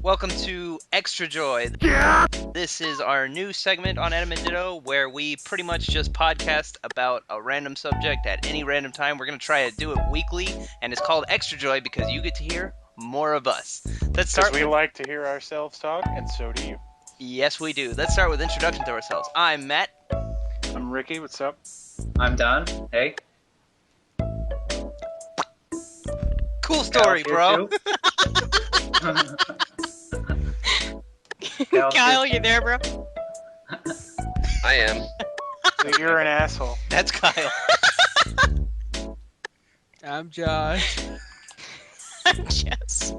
Welcome to Extra Joy. This is our new segment on Anime Ditto where we pretty much just podcast about a random subject at any random time. We're going to try to do it weekly, and it's called Extra Joy because you get to hear more of us. Let's start. Because we like to hear ourselves talk, and so do you. Yes, we do. Let's start with introduction to ourselves. I'm Matt. I'm Ricky. What's up? I'm Don. Hey. Cool story, bro. Kyle, you there, bro? I am. So you're an asshole. That's Kyle. I'm Josh. Yes.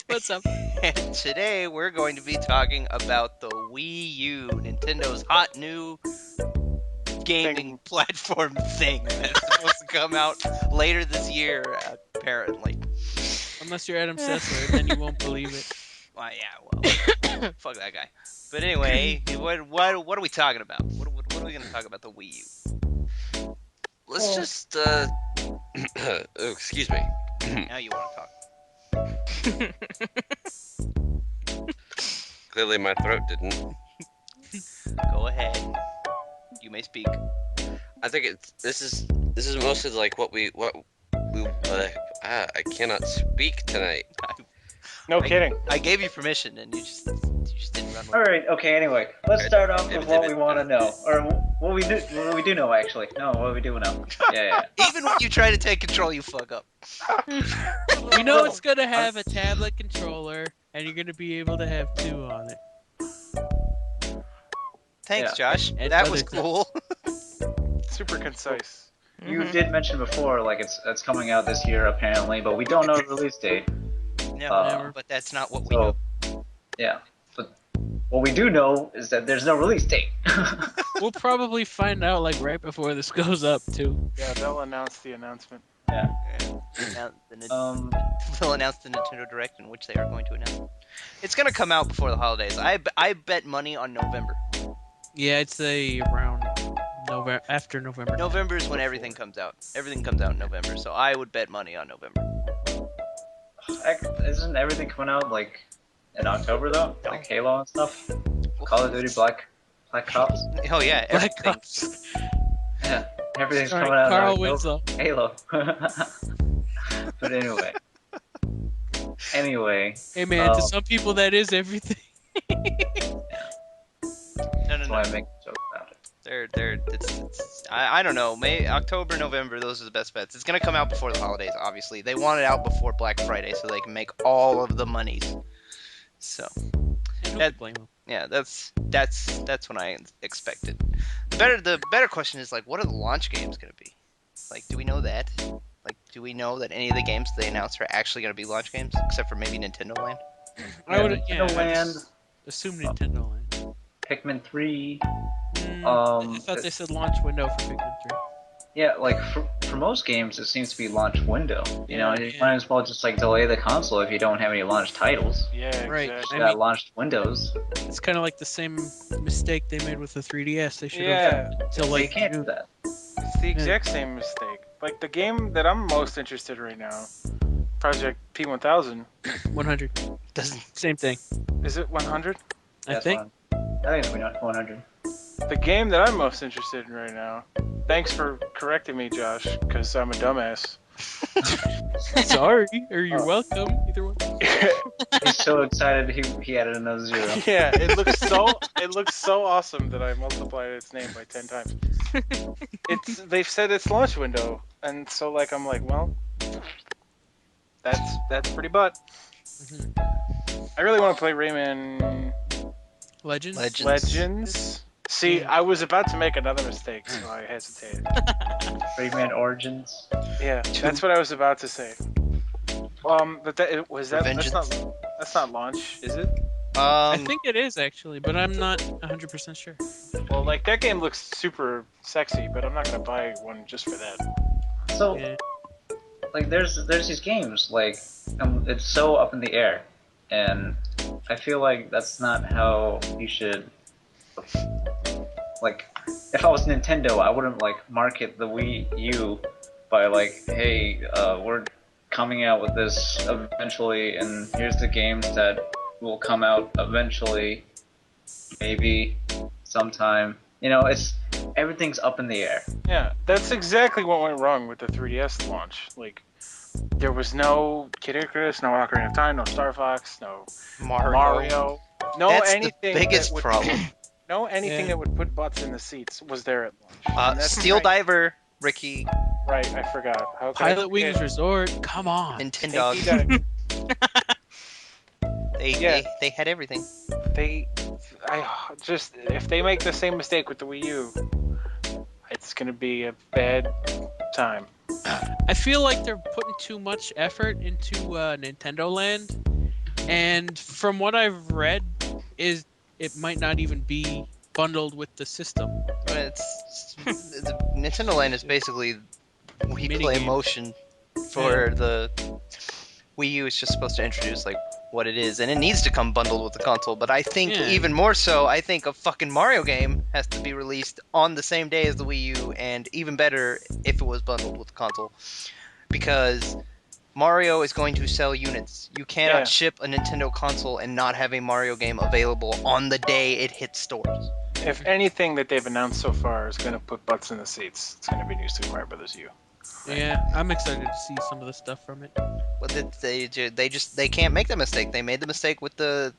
What's up? And today we're going to be talking about the Wii U, Nintendo's hot new gaming platform thing that's supposed to come out later this year, apparently. Unless you're Adam Sessler, then you won't believe it. Well, yeah, well, fuck that guy. But anyway, what are we talking about? What are we going to talk about the Wii U? Let's just, oh, excuse me. Now you want to talk. Clearly my throat didn't. Go ahead. You may speak. I think this is mostly like what we I cannot speak tonight. No kidding. I gave you permission, and you just didn't run with it. Alright, okay, anyway. Let's start off with what we want to know. Or what we do know, actually. No, what we do know. Yeah. Even when you try to take control, you fuck up. We know it's gonna have a tablet controller, and you're gonna be able to have two on it. Thanks, Yeah. Josh. And That was other cool. Super concise. You did mention before, like, it's coming out this year, apparently, but we don't know the release date. No, but that's not what we know. Yeah. But what we do know is that there's no release date. We'll probably find out like right before this goes up too. Yeah, they'll announce the announcement. Yeah. They'll announce the Nintendo Direct in which they are going to announce. It's going to come out before the holidays. I bet money on November. Yeah, I'd say around November, after November. November is when everything comes out. Everything comes out in November, so I would bet money on November. Heck, isn't everything coming out, like, in October, though? No. Like Halo and stuff? Call of Duty Black Ops? Oh yeah, Black everything. Ops. Yeah. Everything's Sorry, coming out Carl in Winslow. Halo. But anyway. Hey man, to some people that is everything. No. That's why I make a joke about it. I don't know. May October, November, those are the best bets. It's gonna come out before the holidays, obviously. They want it out before Black Friday so they can make all of the monies. So Blame them. yeah, that's when I expected. The better question is like, what are the launch games gonna be? Like, do we know that? Like, do we know that any of the games they announced are actually gonna be launch games, except for maybe Nintendo Land? I would, Nintendo Land, assume Nintendo Land. Pikmin 3. I thought they said launch window for Pikmin 3. Yeah, like for most games, it seems to be launch window. You know, you Yeah. might as well just like delay the console if you don't have any launch titles. Yeah, Right. exactly. You got launched Windows. It's kind of like the same mistake they made with the 3DS. They should Yeah. have till So like you can't do that. It's the exact same mistake. Like, the game that I'm most interested in right now, Project P1000, 100. Doesn't Same thing. is it 100? I That's think. fine. I think it's 100. The game that I'm most interested in right now, thanks for correcting me, Josh, because I'm a dumbass. Sorry, or you're welcome. Either one. He's so excited he added another 0. Yeah, it looks so awesome that I multiplied its name by 10 times. They've said it's launch window, and so like I'm like, well, that's pretty butt. I really want to play Rayman Legends. See, I was about to make another mistake, so I hesitated. Rayman Origins. Yeah, that's what I was about to say. But that's not launch, is it? I think it is actually, but I'm not 100% sure. Well, like that game looks super sexy, but I'm not gonna buy one just for that. So, Yeah. like, there's these games, like, it's so up in the air, and I feel like that's not how you should. Like, if I was Nintendo, I wouldn't like market the Wii U by like, hey, we're coming out with this eventually, and here's the games that will come out eventually, maybe sometime. Everything's up in the air. Yeah, that's exactly what went wrong with the 3DS launch. Like, there was no Kid Icarus, no Ocarina of Time, no Star Fox, no Mario, no That's anything the biggest that would problem. no anything Yeah. that would put butts in the seats was there at launch. And that's Steel right. Diver, Ricky, Right, I forgot. How could I Pilot Wings forget? Resort. Come on. Nintendo. Pinky Yeah. They had everything. if they make the same mistake with the Wii U, it's gonna be a bad time. I feel like they're putting too much effort into Nintendo Land, and from what I've read, it might not even be bundled with the system. It's Nintendo Land is basically Wii Mini Play games. Motion for the Wii U. Is just supposed to introduce like what it is, and it needs to come bundled with the console. But I think Yeah. even more so, I think a fucking Mario game has to be released on the same day as the Wii U, and even better if it was bundled with the console, because Mario is going to sell units. You cannot Yeah. ship a Nintendo console and not have a Mario game available on the day it hits stores. If anything that they've announced so far is gonna put butts in the seats, it's gonna be New Super Mario Bros. U. Yeah, I'm excited to see some of the stuff from it. But they can't make the mistake. They made the mistake with the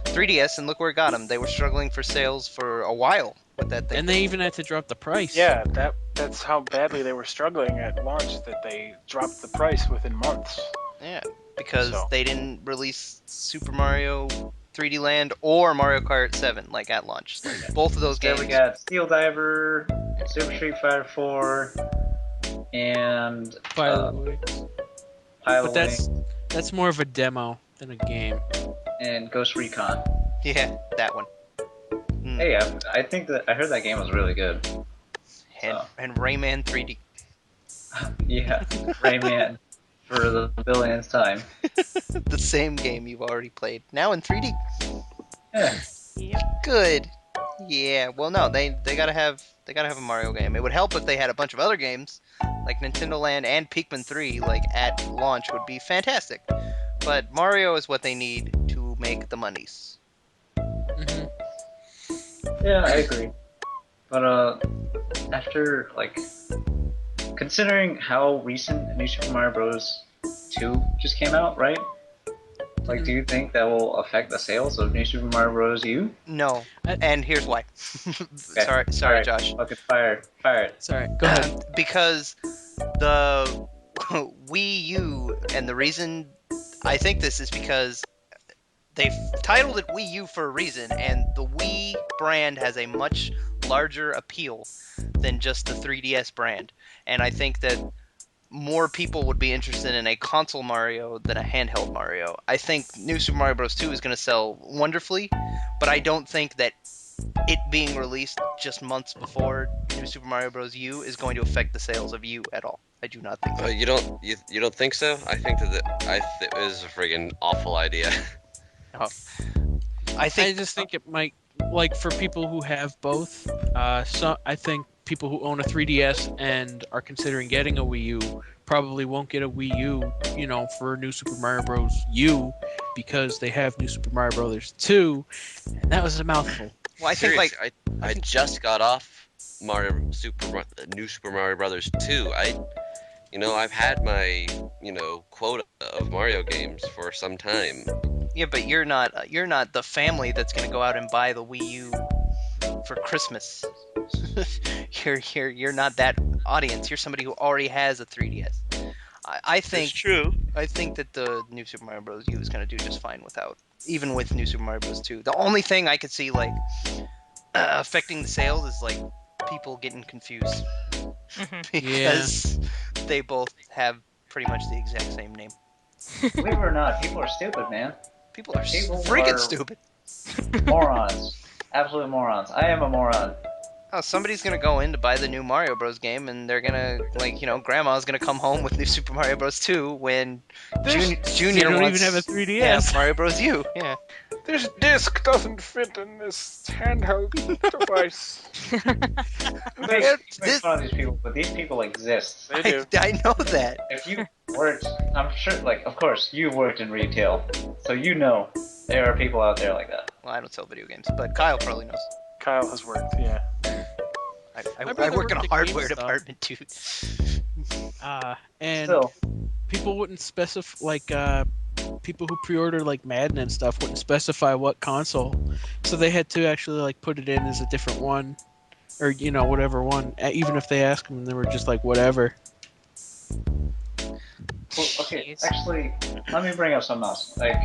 3DS, and look where it got them. They were struggling for sales for a while with that thing. And they even had to drop the price. Yeah, that's how badly they were struggling at launch that they dropped the price within months. Yeah, because So. they didn't release Super Mario 3D Land or Mario Kart 7 like at launch. Like, both of those There games. we got Steel Diver, Super Street Fighter 4, and Pilot Wings. Pilot But Wing that's more of a demo than a game. and Ghost Recon. Yeah, that one. Hey, I think that I heard that game was really good. And Rayman 3D. Yeah, Rayman for the billionth time. The same game you've already played. Now in 3D. Yeah. Good. Yeah. Well, no, they gotta have a Mario game. It would help if they had a bunch of other games, like Nintendo Land and Pikmin 3, like at launch would be fantastic. But Mario is what they need to make the monies. Hmm. Yeah, I agree. But after considering how recent New Super Mario Bros. 2 just came out, right? Like, do you think that will affect the sales of New Super Mario Bros. U? No, and here's why. Okay. Sorry, Alright, Josh. Fucking fire it. Sorry, go ahead. Because the Wii U, and the reason I think this is because they've titled it Wii U for a reason, and the Wii brand has a much larger appeal than just the 3DS brand. And I think that more people would be interested in a console Mario than a handheld Mario. I think New Super Mario Bros. 2 is going to sell wonderfully, but I don't think that it being released just months before New Super Mario Bros. U is going to affect the sales of U at all. I do not think so. You don't think so? I think that it was a friggin' awful idea. I I think just think it might, like, for people who have both. I think people who own a 3DS and are considering getting a Wii U probably won't get a Wii U, for New Super Mario Bros. U because they have New Super Mario Bros. 2, and that was a mouthful. well, I think like Seriously, I just got off New Super Mario Brothers 2. I've had my quota of Mario games for some time. yeah, but you're not the family that's going to go out and buy the Wii U for Christmas. You're not that audience. You're somebody who already has a 3DS. I think true. I think that the New Super Mario Bros. U is going to do just fine even with New Super Mario Bros. 2. The only thing I could see like affecting the sales is like people getting confused because they both have pretty much the exact same name. Believe it or not, people are stupid, man. People are People freaking are- stupid. Morons. Absolute morons. I am a moron. Oh, somebody's gonna go in to buy the new Mario Bros. Game, and they're gonna Grandma's gonna come home with New Super Mario Bros. 2 when Junior They don't wants, even have a 3DS. Yeah, Mario Bros. U. Yeah. This disc doesn't fit in this handheld device. Make fun of these people, but these people exist. They do. I know that. If you worked, I'm sure, of course, you worked in retail, so you know There are people out there like that. Well, I don't sell video games, but Kyle probably knows. Kyle has worked, yeah. I My brother work in a worked at hardware GameStop. department, dude. And Still, people wouldn't specify people who pre-order like Madden and stuff wouldn't specify what console, so they had to actually like put it in as a different one, or whatever one. Even if they asked them, they were just like whatever. well, okay, Jeez. actually, let me bring up something else. Like,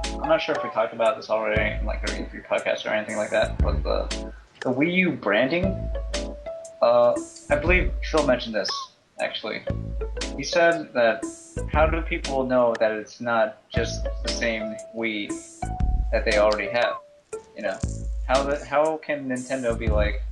I'm not sure if we talked about this already in like a review podcast or anything like that, but the Wii U branding, I believe Phil mentioned this, actually. He said that, how do people know that it's not just the same Wii that they already have? You know, how can Nintendo be like,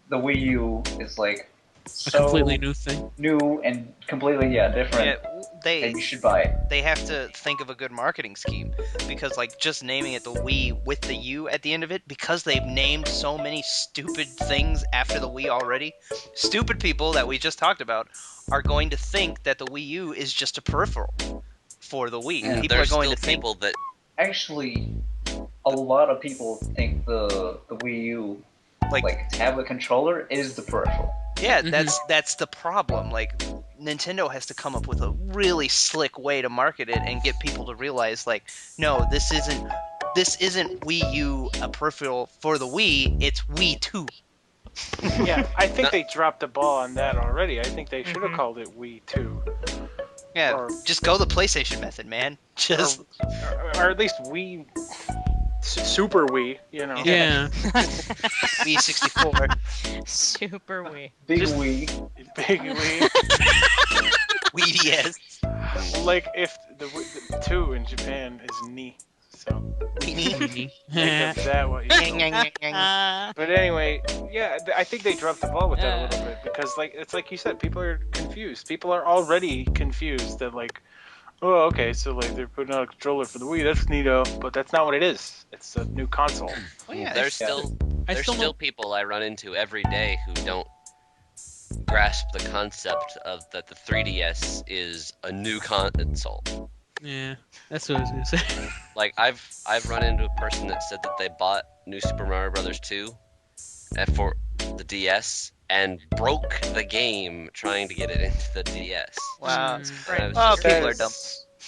the Wii U is like A so completely new thing. new and completely different, Yeah, and you should buy it. they have to think of a good marketing scheme, because like just naming it the Wii with the U at the end of it, because they've named so many stupid things after the Wii already, stupid people that we just talked about are going to think that the Wii U is just a peripheral for the Wii. Yeah. People There's are going still to think people that Actually, a lot of people think the Wii U like tablet controller is the peripheral. yeah, Mhm. that's the problem. Like Nintendo has to come up with a really slick way to market it and get people to realize like, no, this isn't Wii U a peripheral for the Wii, it's Wii 2. Yeah, I think No. they dropped the ball on that already. I think they should have Mhm. called it Wii 2. Yeah, Or- just go the PlayStation method, man. Just Or at least Wii... Super Wii, you know. Yeah. Wii 64. Super Wii. Big Just- Wii. Big Wii. Wii DS. Like if the 2 in Japan is ni. So Weenie. make of that what you will. But anyway, yeah, I think they dropped the ball with that a little bit because, like, it's like you said, people are confused. People are already confused that, like, oh, okay, so like they're putting out a controller for the Wii. That's neato, but that's not what it is. It's a new console. Oh, yeah, there's yeah. still I there's still still don't- people I run into every day who don't grasp the concept of that the 3DS is a new console. Yeah, that's what I was gonna say. Like I've run into a person that said that they bought New Super Mario Brothers 2 for the DS and broke the game trying to get it into the DS. Wow. Mm. And I was Oh, just- people are dumb.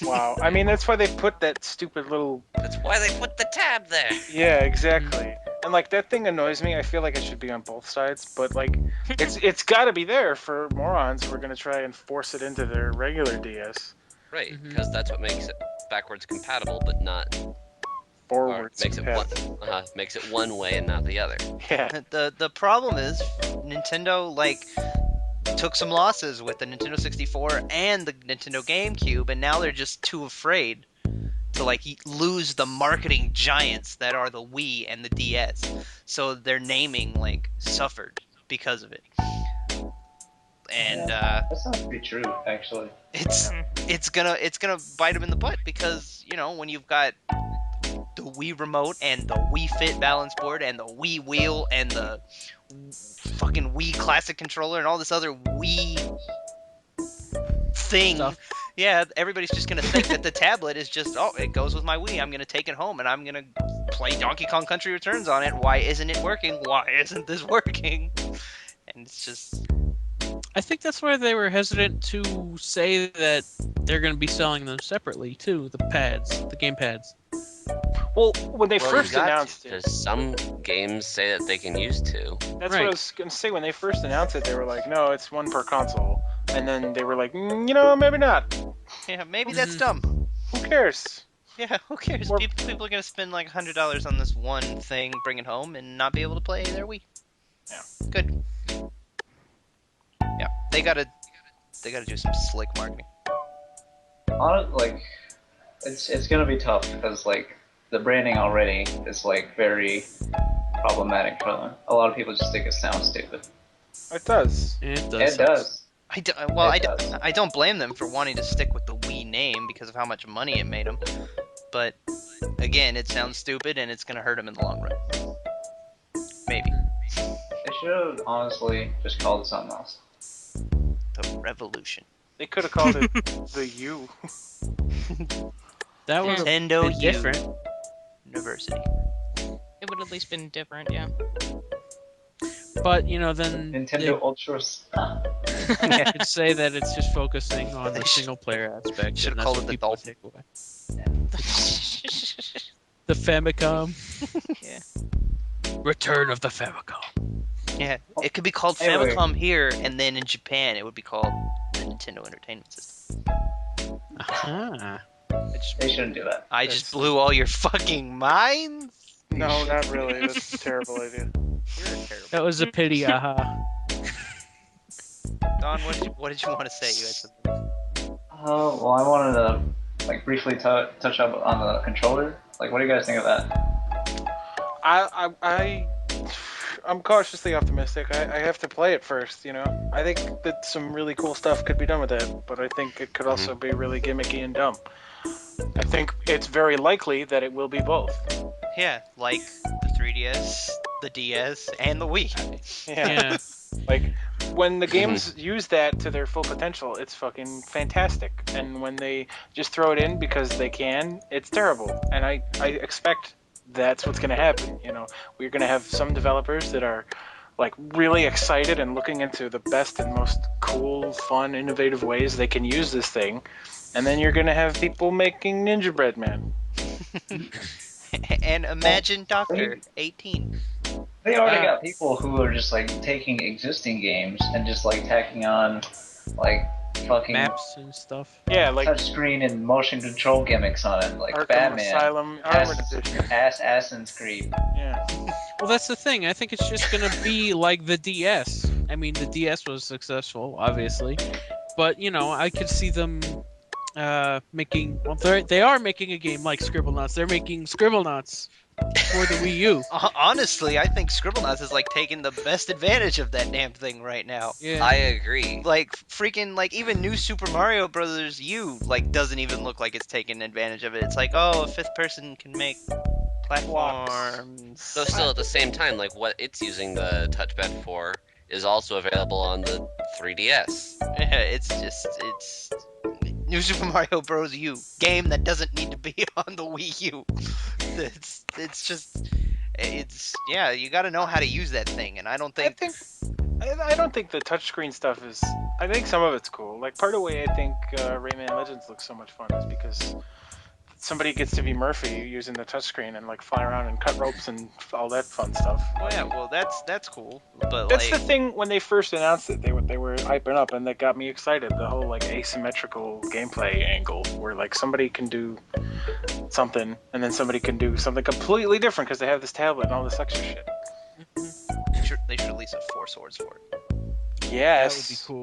Wow. I mean, that's why they put that stupid little. That's why they put the tab there. Yeah, exactly. And like that thing annoys me. I feel like it should be on both sides, but like it's got to be there for morons who are gonna try and force it into their regular DS. Right, Mhm. because that's what makes it backwards compatible, but not or Forwards. makes it makes it one way and not the other. Yeah. The problem is Nintendo like took some losses with the Nintendo 64 and the Nintendo GameCube, and now they're just too afraid to like lose the marketing giants that are the Wii and the DS. So their naming like suffered because of it. And That sounds pretty true, actually. it's gonna bite them in the butt, because when you've got the Wii remote and the Wii Fit balance board and the Wii wheel and the fucking Wii Classic controller and all this other Wii thing. Stuff. Yeah, everybody's just gonna think that the tablet is just, oh, it goes with my Wii. I'm gonna take it home and I'm gonna play Donkey Kong Country Returns on it. Why isn't it working? Why isn't this working? And it's just, I think that's why they were hesitant to say that they're going to be selling them separately too. The pads, the game pads. Well, when they Well, first you got announced to, it, because some games say that they can use two. that's what Right. I was gonna say. When they first announced it, they were like, "No, it's one per console," and then they were like, maybe not. yeah, maybe that's Mhm. dumb. Who cares? Yeah, who cares? More- People are gonna spend like $100 on this one thing, bring it home, and not be able to play their Wii. Yeah. Good. Yeah, they gotta do some slick marketing. Like, it's gonna be tough because like the branding already is like very problematic for them. A lot of people just think it sounds stupid. It does. It does. It does. I don't blame them for wanting to stick with the Wii name because of how much money it made them. But again, it sounds stupid and it's gonna hurt them in the long run. Maybe They should have honestly just called it something else. the revolution. They could have called it the U. That would have Nintendo been U different. University. It would at least been different, yeah. But then Nintendo Ultra. they could say that it's just focusing on They the single player aspect. should've and that's called what it the people would Dolphin. take away. The Famicom. Yeah. Return of the Famicom. Yeah, it could be called Anyway. Famicom here, and then in Japan it would be called the Nintendo Entertainment System. Ah. They shouldn't do that. I just blew all your fucking minds. No, not really. That's a terrible idea. You're terrible. That was a pity, aha. Don, what did you want to say? You had something. Well, I wanted to briefly touch up on the controller. Like, what do you guys think of that? I'm cautiously optimistic. I have to play it first, I think that some really cool stuff could be done with it, but I think it could also be really gimmicky and dumb. I think it's very likely that it will be both. Yeah, like the 3DS, the DS, and the Wii. Yeah. Like, when the games use that to their full potential, it's fucking fantastic. And when they just throw it in because they can, it's terrible. And I expect that's what's going to happen. We're going to have some developers that are like really excited and looking into the best and most cool, fun, innovative ways they can use this thing. And then you're going to have people making Ninja Bread Man. And Imagine Doctor 18. They already got people who are just taking existing games and just tacking on fucking Maps and stuff. Yeah, like touchscreen and motion control gimmicks on it, like Arkham Batman, Asylum Armored Edition. Assassin's Creed. Yeah. Well, that's the thing. I think it's just gonna be like the DS. I mean, the DS was successful, obviously, but I could see them making. Well, they are making a game like Scribblenauts. They're making Scribblenauts for the Wii U. Honestly, I think Scribblenauts is taking the best advantage of that damn thing right now. Yeah. I agree. Freaking even new Super Mario Brothers U doesn't even look like it's taking advantage of it. It's a fifth person can make platforms. So still at the same time, what it's using the touchpad for is also available on the 3DS. Yeah, it's New Super Mario Bros. U game that doesn't need to be on the Wii U. Yeah, you got to know how to use that thing, and I don't think. I don't think the touchscreen stuff is. I think some of it's cool. Part of the way I think Rayman Legends looks so much fun is because somebody gets to be Murphy using the touchscreen and fly around and cut ropes and all that fun stuff. Oh yeah, well that's cool, but that's the thing. When they first announced it, they were hyping up, and that got me excited. The whole asymmetrical gameplay angle, where somebody can do something, and then somebody can do something completely different because they have this tablet and all this extra shit. They should release a 4 swords for it. Yes, That would be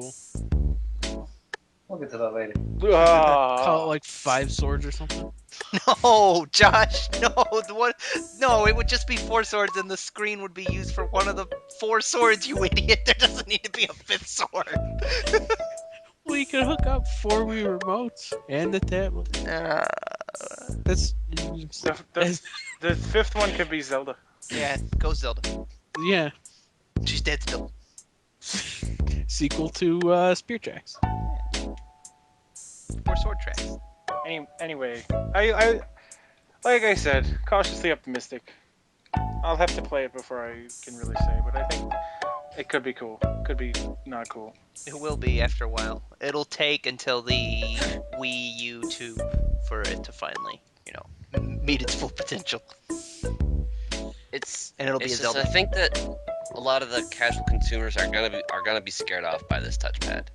cool. We'll get to that later. Call it 5 swords or something. No, Josh, no, it would just be 4 swords, and the screen would be used for one of the 4 swords. You idiot! There doesn't need to be a 5th sword. Well, you can hook up 4 Wii remotes and the tablet. That's The fifth one could be Zelda. Yeah, go Zelda. yeah. She's dead still. Sequel to Spear Tracks. 4 sword tracks. Anyway, I like I said, cautiously optimistic. I'll have to play it before I can really say, but I think it could be cool. Could be not cool. It will be after a while. It'll take until the Wii U 2 for it to finally, meet its full potential. It's And it'll be it's a just, Zelda. I think that a lot of the casual consumers are gonna be scared off by this touchpad.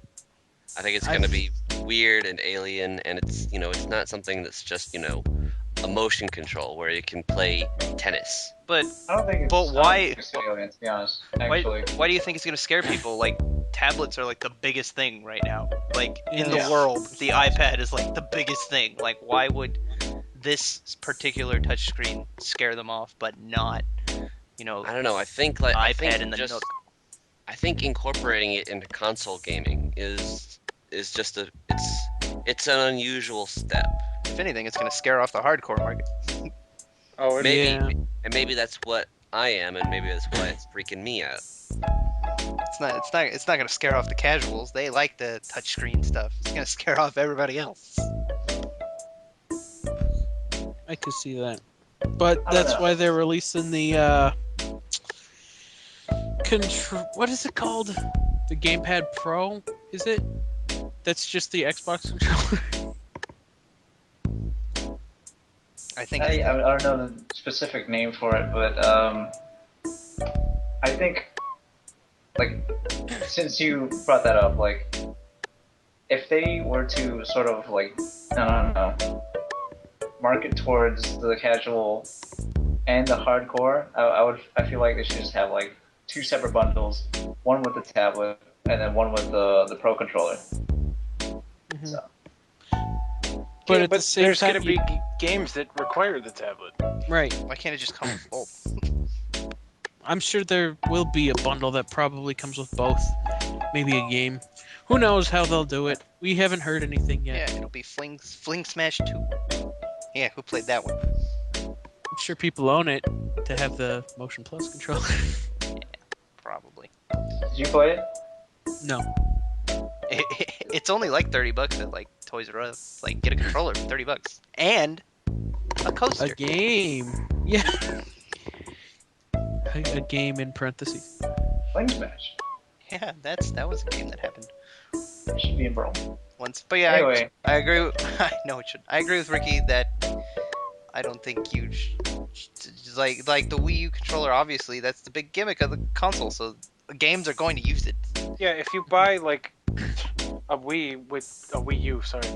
I think it's gonna be weird and alien, and it's it's not something that's just a motion control where you can play tennis. But I don't think it's. But why- I don't think it's alien, to be honest. Actually, why do you think it's gonna scare people? Tablets are the biggest thing right now. In the Yeah. world, the iPad is the biggest thing. Why would this particular touchscreen scare them off, but not, I don't know. I think I think iPad and the just, Nook? I think incorporating it into console gaming is just it's an unusual step. If anything, it's gonna scare off the hardcore market. Oh, Maybe Yeah. and maybe that's what I am, and maybe that's why it's freaking me out. It's not gonna scare off the casuals. They like the touchscreen stuff. It's gonna scare off everybody else. I could see that. But I don't that's know. why they're releasing the what is it called? The Gamepad Pro, is it? That's just the Xbox controller. I think I don't know the specific name for it, but I think, like, since you brought that up, like, if they were to sort of, like, I don't know, market towards the casual and the hardcore, I feel like they should just have, like, 2 separate bundles, one with the tablet and then one with the Pro controller. Mhm. So. But Yeah, at the same there's time, going to be games that require the tablet. right? why can't it just come with both? I'm sure there will be a bundle that probably comes with both. Maybe a game. Who knows how they'll do it? We haven't heard anything yet. Yeah, it'll be Fling Smash 2. Yeah, who played that one? I'm sure people own it to have the Motion Plus controller. Probably. Did you play it? No. It's only like $30 at like Toys R Us. Like, get a controller for $30 and a coaster. A game. Yeah. A game in parentheses. Flame Smash. Yeah, that was a game that happened It should be in Brawl. once. But yeah, Anyway. I agree. I know it should. I agree with Ricky that I don't think you like the Wii U controller. Obviously, that's the big gimmick of the console. So games are going to use it. Yeah, if you buy like a Wii U,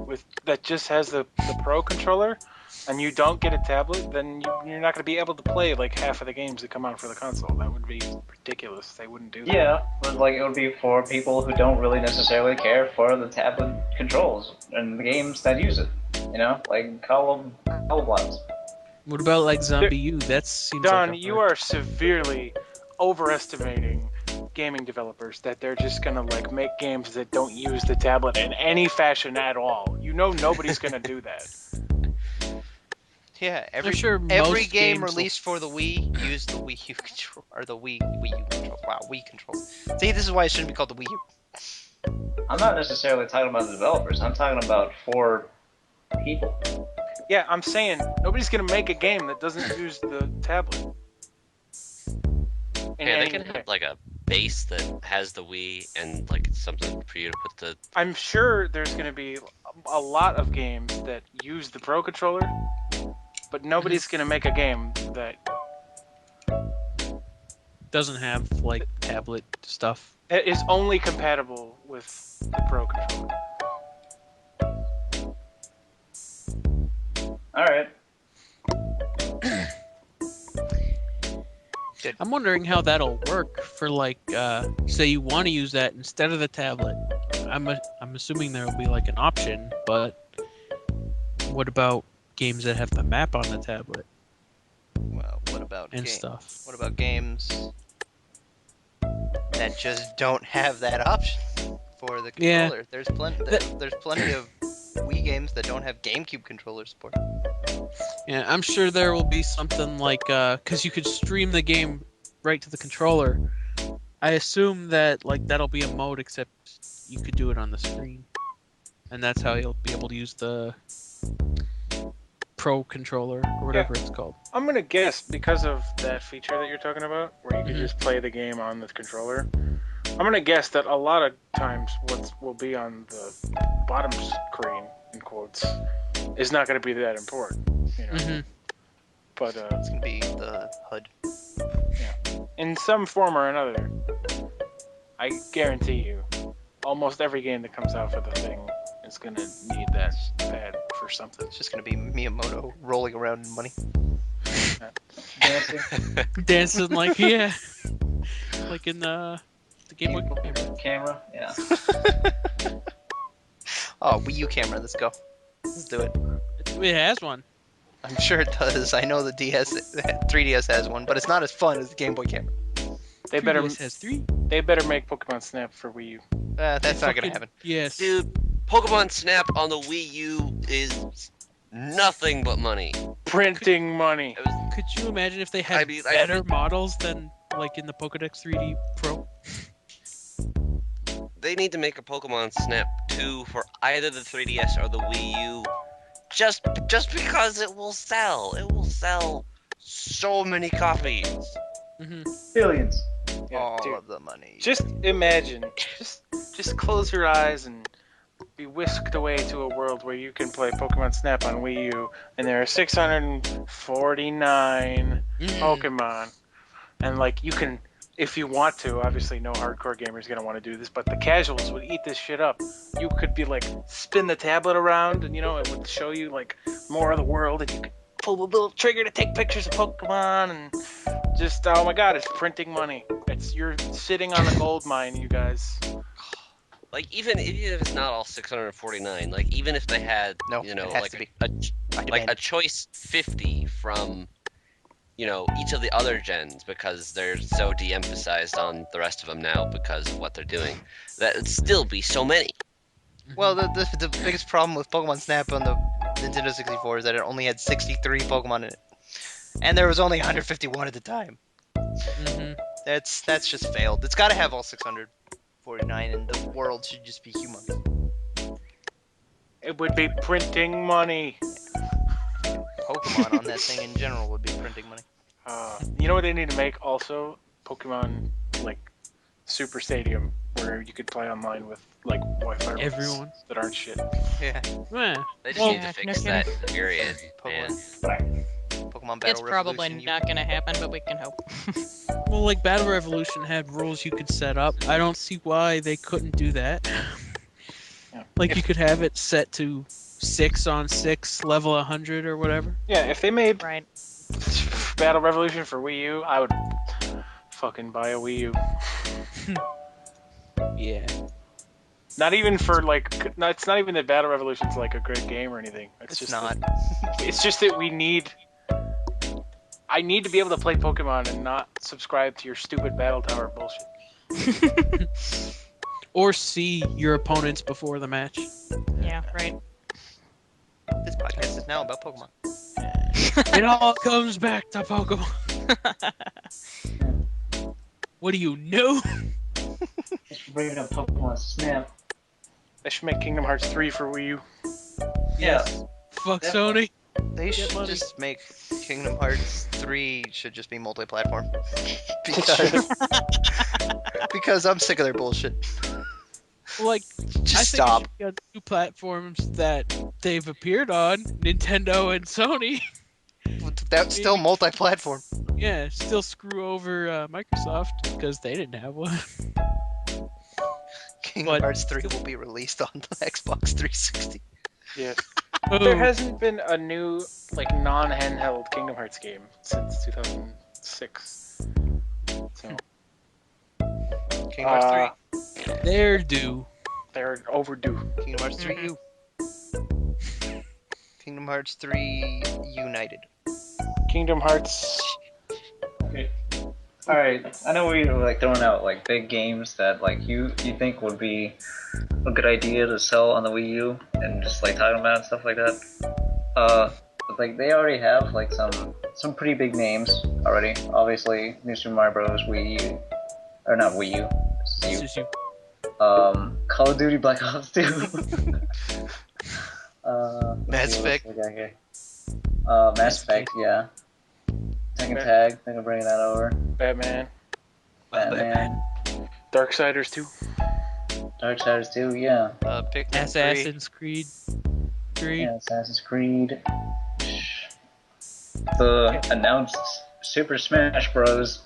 with that just has the Pro controller, and you don't get a tablet, then you're not going to be able to play like half of the games that come out for the console. That would be ridiculous. They wouldn't do that. Yeah, but like it would be for people who don't really necessarily care for the tablet controls and the games that use it. You know, like Call of Blast. What about like Zombie U? That seems Don, like a you hard- are severely overestimating gaming developers that they're just gonna like make games that don't use the tablet in any fashion at all. You know nobody's gonna do that. Yeah, every sure every most game games will- released for the Wii used the Wii U control or the Wii U control. Wow, Wii control. See, this is why it shouldn't be called the Wii U. I'm not necessarily talking about the developers. I'm talking about for people. Yeah, I'm saying nobody's gonna make a game that doesn't use the tablet. In Yeah, they any can way. have like a base that has the Wii and like something for you to put the. I'm sure there's gonna be a lot of games that use the Pro controller, but nobody's gonna make a game that doesn't have like tablet stuff. is only compatible with the Pro controller. All right. I'm wondering how that'll work for like, say you want to use that instead of the tablet. I'm assuming there will be like an option, but what about games that have the map on the tablet Well, what about and stuff? What about games that just don't have that option for the Yeah. controller? There's plenty of Wii games that don't have GameCube controller support. Yeah, I'm sure there will be something like, because you could stream the game right to the controller. I assume that like that'll be a mode, except you could do it on the screen, and that's how you'll be able to use the Pro controller or whatever it's called. I'm gonna guess because of that feature that you're talking about, where you can Mhm. just play the game on the controller. I'm gonna guess that a lot of times what will be on the bottom screen, in quotes, is not gonna be that important. You know? Mm-hmm. But It's gonna be the HUD. in some form or another, I guarantee you, almost every game that comes out for the thing is gonna need that pad for something. It's just gonna be Miyamoto rolling around in money. Dancing. Dancing like yeah, like in the Game Boy. Camera. Yeah. Oh, Wii U camera. Let's go. Let's do it. It has one. I'm sure it does. I know the 3DS has one, but it's not as fun as the Game Boy camera. They better 3DS has 3. they better make Pokemon Snap for Wii U. That's not gonna happen. Yes. Dude, Pokemon Snap on the Wii U is nothing but money. Printing money. It was, Could you imagine if they had better models than like in the Pokedex 3D Pro? they need to make a Pokemon Snap 2 for either the 3DS or the Wii U, just because it will sell. It will sell so many copies. Hmm. Billions. Yeah, All dude. of the money. Just imagine. Just close your eyes and be whisked away to a world where you can play Pokemon Snap on Wii U, and there are 649 Pokemon, and like you can, if you want to. Obviously, no hardcore gamer is gonna want to do this, but the casuals would eat this shit up. You could be like spin the tablet around, and it would show you like more of the world, and you could pull the little trigger to take pictures of Pokemon, and just oh my god, it's printing money. You're sitting on a gold mine, you guys. Like even if it's not all 649, like even if they had No, it has like to be. a I like demand a choice 50 from each of the other gens because they're so de-emphasized on the rest of them now because of what they're doing, that would still be so many. Well, the biggest problem with Pokemon Snap on the Nintendo 64 is that it only had 63 Pokemon in it, and there was only 151 at the time. Hmm. That's just failed. It's got to have all 649, and the world should just be humongous. It would be printing money. Pokemon on that thing in general would be printing money. You know what they need to make also? Pokemon like Super Stadium, where you could play online with like Wi-Fi routers Everyone. that aren't shit. Yeah, Yeah. They just Well, need to no fix kidding. that period, man. Pokemon Battle It's probably Revolution. not gonna happen, but we can hope. Well, like Battle Revolution had rules you could set up. I don't see why they couldn't do that. Yeah. Like you could have it set to 6-on-6, level 100 or whatever. Yeah, if they made Right. Battle Revolution for Wii U, I would fucking buy a Wii U. Yeah. Not even for like, no, it's not even that Battle Revolution's like a great game or anything. It's just not. It's just that I need to be able to play Pokemon and not subscribe to your stupid Battle Tower bullshit. Or see your opponents before the match. Yeah, right. This podcast is now about Pokemon. It all comes back to Pokemon. What do you know? Just for bringing up Pokemon Snap. They should make Kingdom Hearts 3 for Wii U. Yeah. Fuck Definitely. Sony. They should money. just make Kingdom Hearts 3 should just be multi-platform. because I'm sick of their bullshit. Like, Just I stop. think it should be on two platforms that they've appeared on, Nintendo and Sony. That's still multi-platform. Yeah, still screw over Microsoft because they didn't have one. Kingdom But- Hearts 3 will be released on the Xbox 360. Yeah. Oh, There hasn't been a new like non-handheld Kingdom Hearts game since 2006. So Kingdom Hearts they're due. they're overdue. 3. Kingdom Hearts 3 U. Kingdom Hearts 3 United. Kingdom Hearts. Alright, I know we were like throwing out like big games that like you think would be a good idea to sell on the Wii U and just like talking about and stuff like that. But like they already have like some pretty big names already. Obviously, New Super Mario Bros. Wii U, or not Wii U. This It's is you. Call of Duty Black Ops 2. Mass Effect. Mass Effect, yeah. Tekken Tag, think of bringing that over. Batman. Batman. Darksiders 2. Darksiders 2, yeah. Pikmin 3. Assassin's Creed 3. Yeah, Assassin's Creed. The announced Super Smash Bros.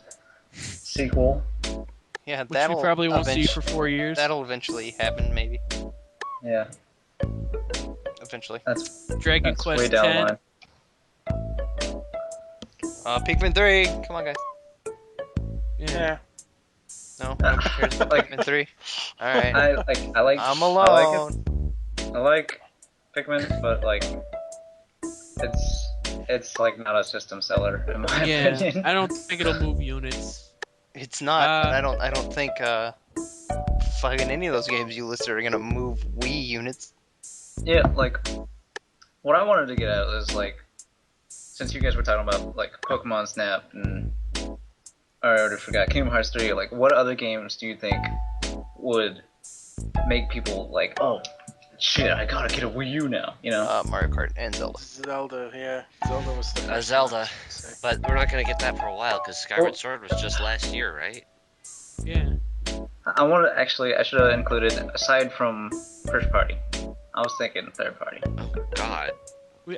Sequel. Yeah, Which we that'll probably won't see for 4 years. That'll eventually happen, maybe. Yeah, Eventually. that's Dragon way Quest down the 10. line. Pikmin 3. Come on, guys. Yeah. No, nobody cares about Like- Pikmin 3. Alright. I like. I'm I like alone. it. I like Pikmin, but like, it's like not a system seller in my Yeah, opinion. I don't think it'll move units. It's not. Uh, and I don't think fucking any of those games you listed are gonna move Wii units. Yeah, like, what I wanted to get at is like, since you guys were talking about like Pokemon Snap and I already forgot Kingdom Hearts 3, like, what other games do you think would make people like, oh, shit, I gotta get a Wii U now. You know. Mario Kart and Zelda. Zelda, yeah. Zelda was the first Zelda. one, I'd say. But we're not gonna get that for a while because Skyward Well- Sword was just last year, right? Yeah. I want to actually. I should have included aside from first party. I was thinking third party. Oh God.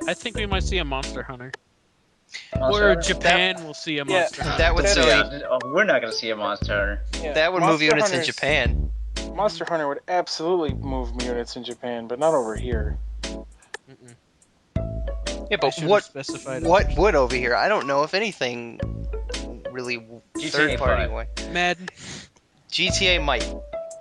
I think we might see a Monster Hunter. Monster Or Hunter? Japan will see a Yeah. Monster Hunter. That would That's- sell. Yeah, we're not gonna see a Monster Hunter. Yeah, That would move Monster units in Hunter's- Japan. Monster Hunter would absolutely move units in Japan, but not over here. Mm-mm. Yeah, I but should've what specified what would over here? I don't know if anything really GTA third party 5. way. Madden. GTA might,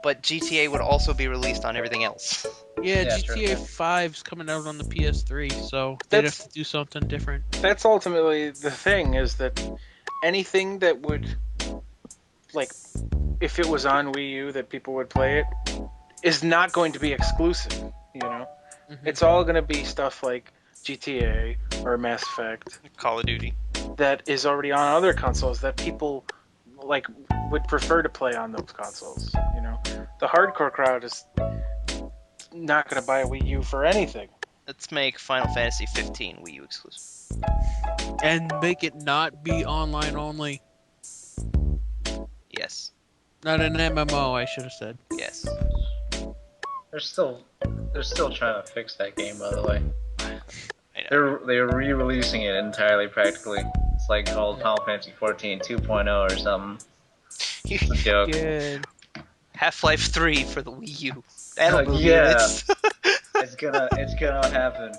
but GTA would also be released on everything else. Yeah, Yeah, GTA true. 5's coming out on the PS3, so they'd That's- have to do something different. That's ultimately the thing, is that anything that would, like, if it was on Wii U that people would play it, is not going to be exclusive, you know? Mhm. It's all going to be stuff like GTA or Mass Effect Call of Duty. that is already on other consoles that people, like, would prefer to play on those consoles, you know? The hardcore crowd is not going to buy a Wii U for anything. Let's make Final Fantasy 15 Wii U exclusive. And make it not be online only. Yes. Not an MMO, I should have said. Yes. They're still trying to fix that game, by the way. I know. They're re-releasing it entirely, practically. It's like called Final Fantasy 14 2.0 or something. It's a joke. Good. Half-Life 3 for the Wii U. That'll move yeah. units. It's gonna happen.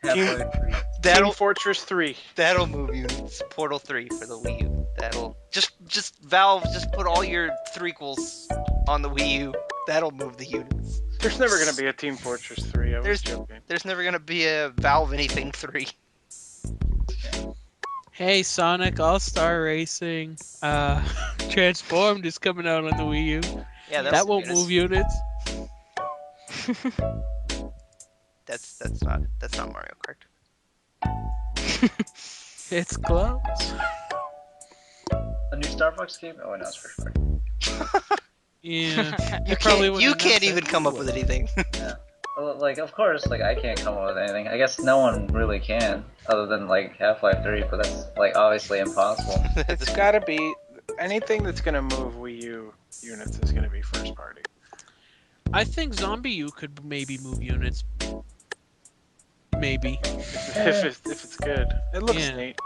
Halfway through. that'll Team Fortress 3. that'll move units. Portal 3 for the Wii U. That'll just Valve just put all your threequels on the Wii U. That'll move the units. There's never going to be a Team Fortress 3. I was There's- joking. There's never gonna be a Valve anything 3. Hey, Sonic All-Star Racing. Transformed is coming out on the Wii U. Yeah, That won't move units. That's not Mario Kart. It's close. A new Star Fox game? Oh, no, it's first party. Yeah. You probably can't, wouldn't you announce can't that even come up with anyway. anything. Well, like, of course, like, I can't come up with anything. I guess no one really can, other than, like, Half-Life 3, but that's, like, obviously impossible. It's got to be anything that's going to move Wii U units is going to be first party. I think Zombie U could maybe move units. Maybe. If it's good. It looks Yeah. neat.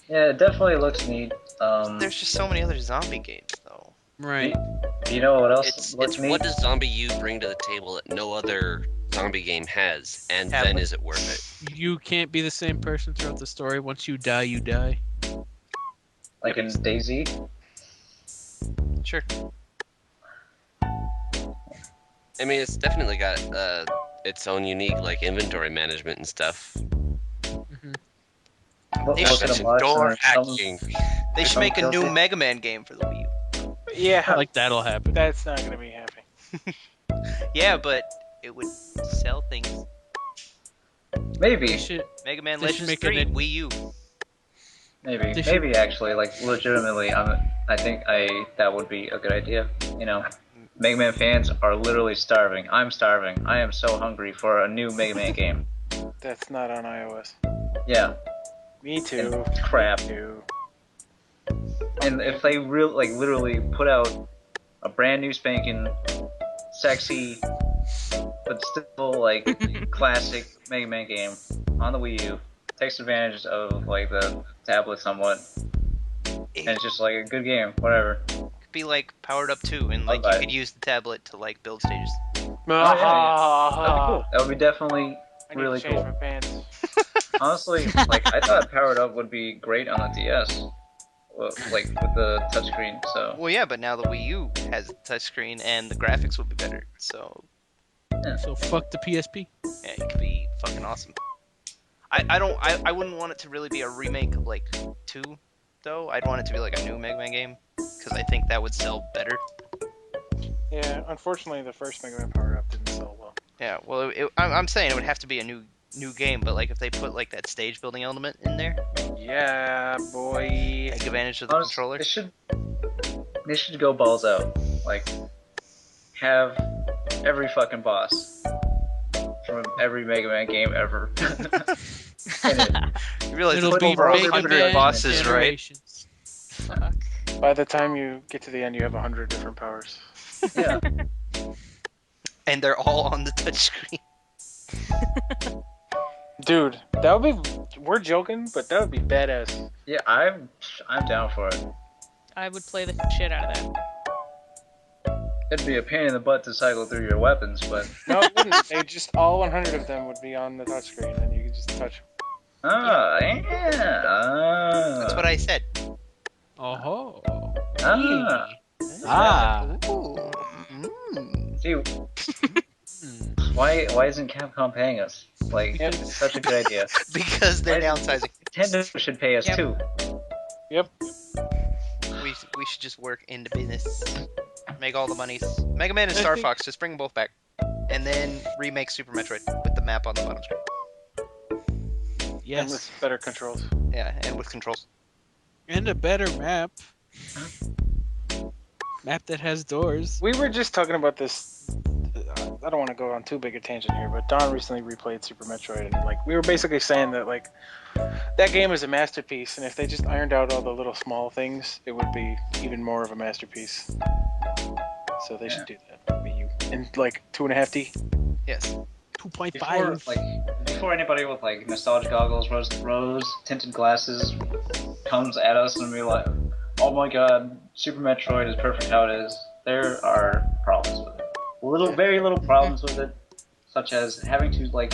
Yeah, it definitely looks neat. There's just so many other zombie games, though. Right. Do you know what else It's looks neat? what does Zombie U bring to the table that no other zombie game has, and Have then it. is it worth it? You can't be the same person throughout the story. Once you die, you die. Like in DayZ? Sure. I mean, it's definitely got its own unique like inventory management and stuff. What, They what should kind of Mention bots door are some- hacking. They should Some make a new guilty. Mega Man game for the Wii U. Yeah, Like that'll happen. that's not going to be happening. Yeah, but it would sell things. Maybe, They should. Mega Man They should Legends make 3, an- Wii U. maybe, They should- maybe actually, like, legitimately, I think that would be a good idea. You know, Mega Man fans are literally starving. I'm starving. I am so hungry for a new Mega Man game. That's not on iOS. Yeah, Me too. and crap. Me too. And if they literally put out a brand new spanking, sexy, but still like classic Mega Man game on the Wii U, takes advantage of like the tablet somewhat, and it's just like a good game, whatever. Could be like Powered Up 2, and like I'll buy you could use the tablet to like build stages. That'd be cool. That would be definitely I need really to change cool. my pants. Honestly, like I thought Powered Up would be great on the DS, like with the touchscreen. So Well, yeah, but now the Wii U has a touchscreen, and the graphics will be better. So So fuck the PSP. yeah, it could be fucking awesome. I wouldn't want it to really be a remake of like 2, though. I'd want it to be like a new Mega Man game, because I think that would sell better. Yeah, unfortunately, the first Mega Man Power Up didn't sell well. Yeah, well, I'm saying it would have to be a new game, but like if they put like that stage building element in there, Yeah, boy. take advantage of the honestly, controller. they should go balls out. Like have every fucking boss from every Mega Man game ever. In it. You realize It'll it's be over Mega 100 Man bosses, right? Generations. Fuck. By the time you get to the end, you have 100 different powers. Yeah. And they're all on the touchscreen. Dude, that would be. We're joking, but that would be badass. Yeah, I'm down for it. I would play the shit out of that. It'd be a pain in the butt to cycle through your weapons, but No, it wouldn't. They just all 100 of them would be on the touchscreen, and you could just touch. That's what I said. Oh. Ah. Ah. Ooh. See, why isn't Capcom paying us? Like, it's such a good idea. Because they're Why- downsizing. Nintendo should pay us Yep. too. Yep. We should just work into business. Make all the monies. Mega Man and I Star think- Fox, just bring them both back. And then remake Super Metroid with the map on the bottom screen. And Yes. with better controls. Yeah, and with controls. And a better map. Map that has doors. We were just talking about this. I don't want to go on too big a tangent here, but Don recently replayed Super Metroid, and like we were basically saying that like that game is a masterpiece, and if they just ironed out all the little small things, it would be even more of a masterpiece. So they should do that. Wii U in like 2.5D. Yes. 2.5. Before anybody with like nostalgia goggles, rose tinted glasses comes at us and be like, "Oh my God, Super Metroid is perfect how it is." There are problems with it. Very little problems with it, such as having to like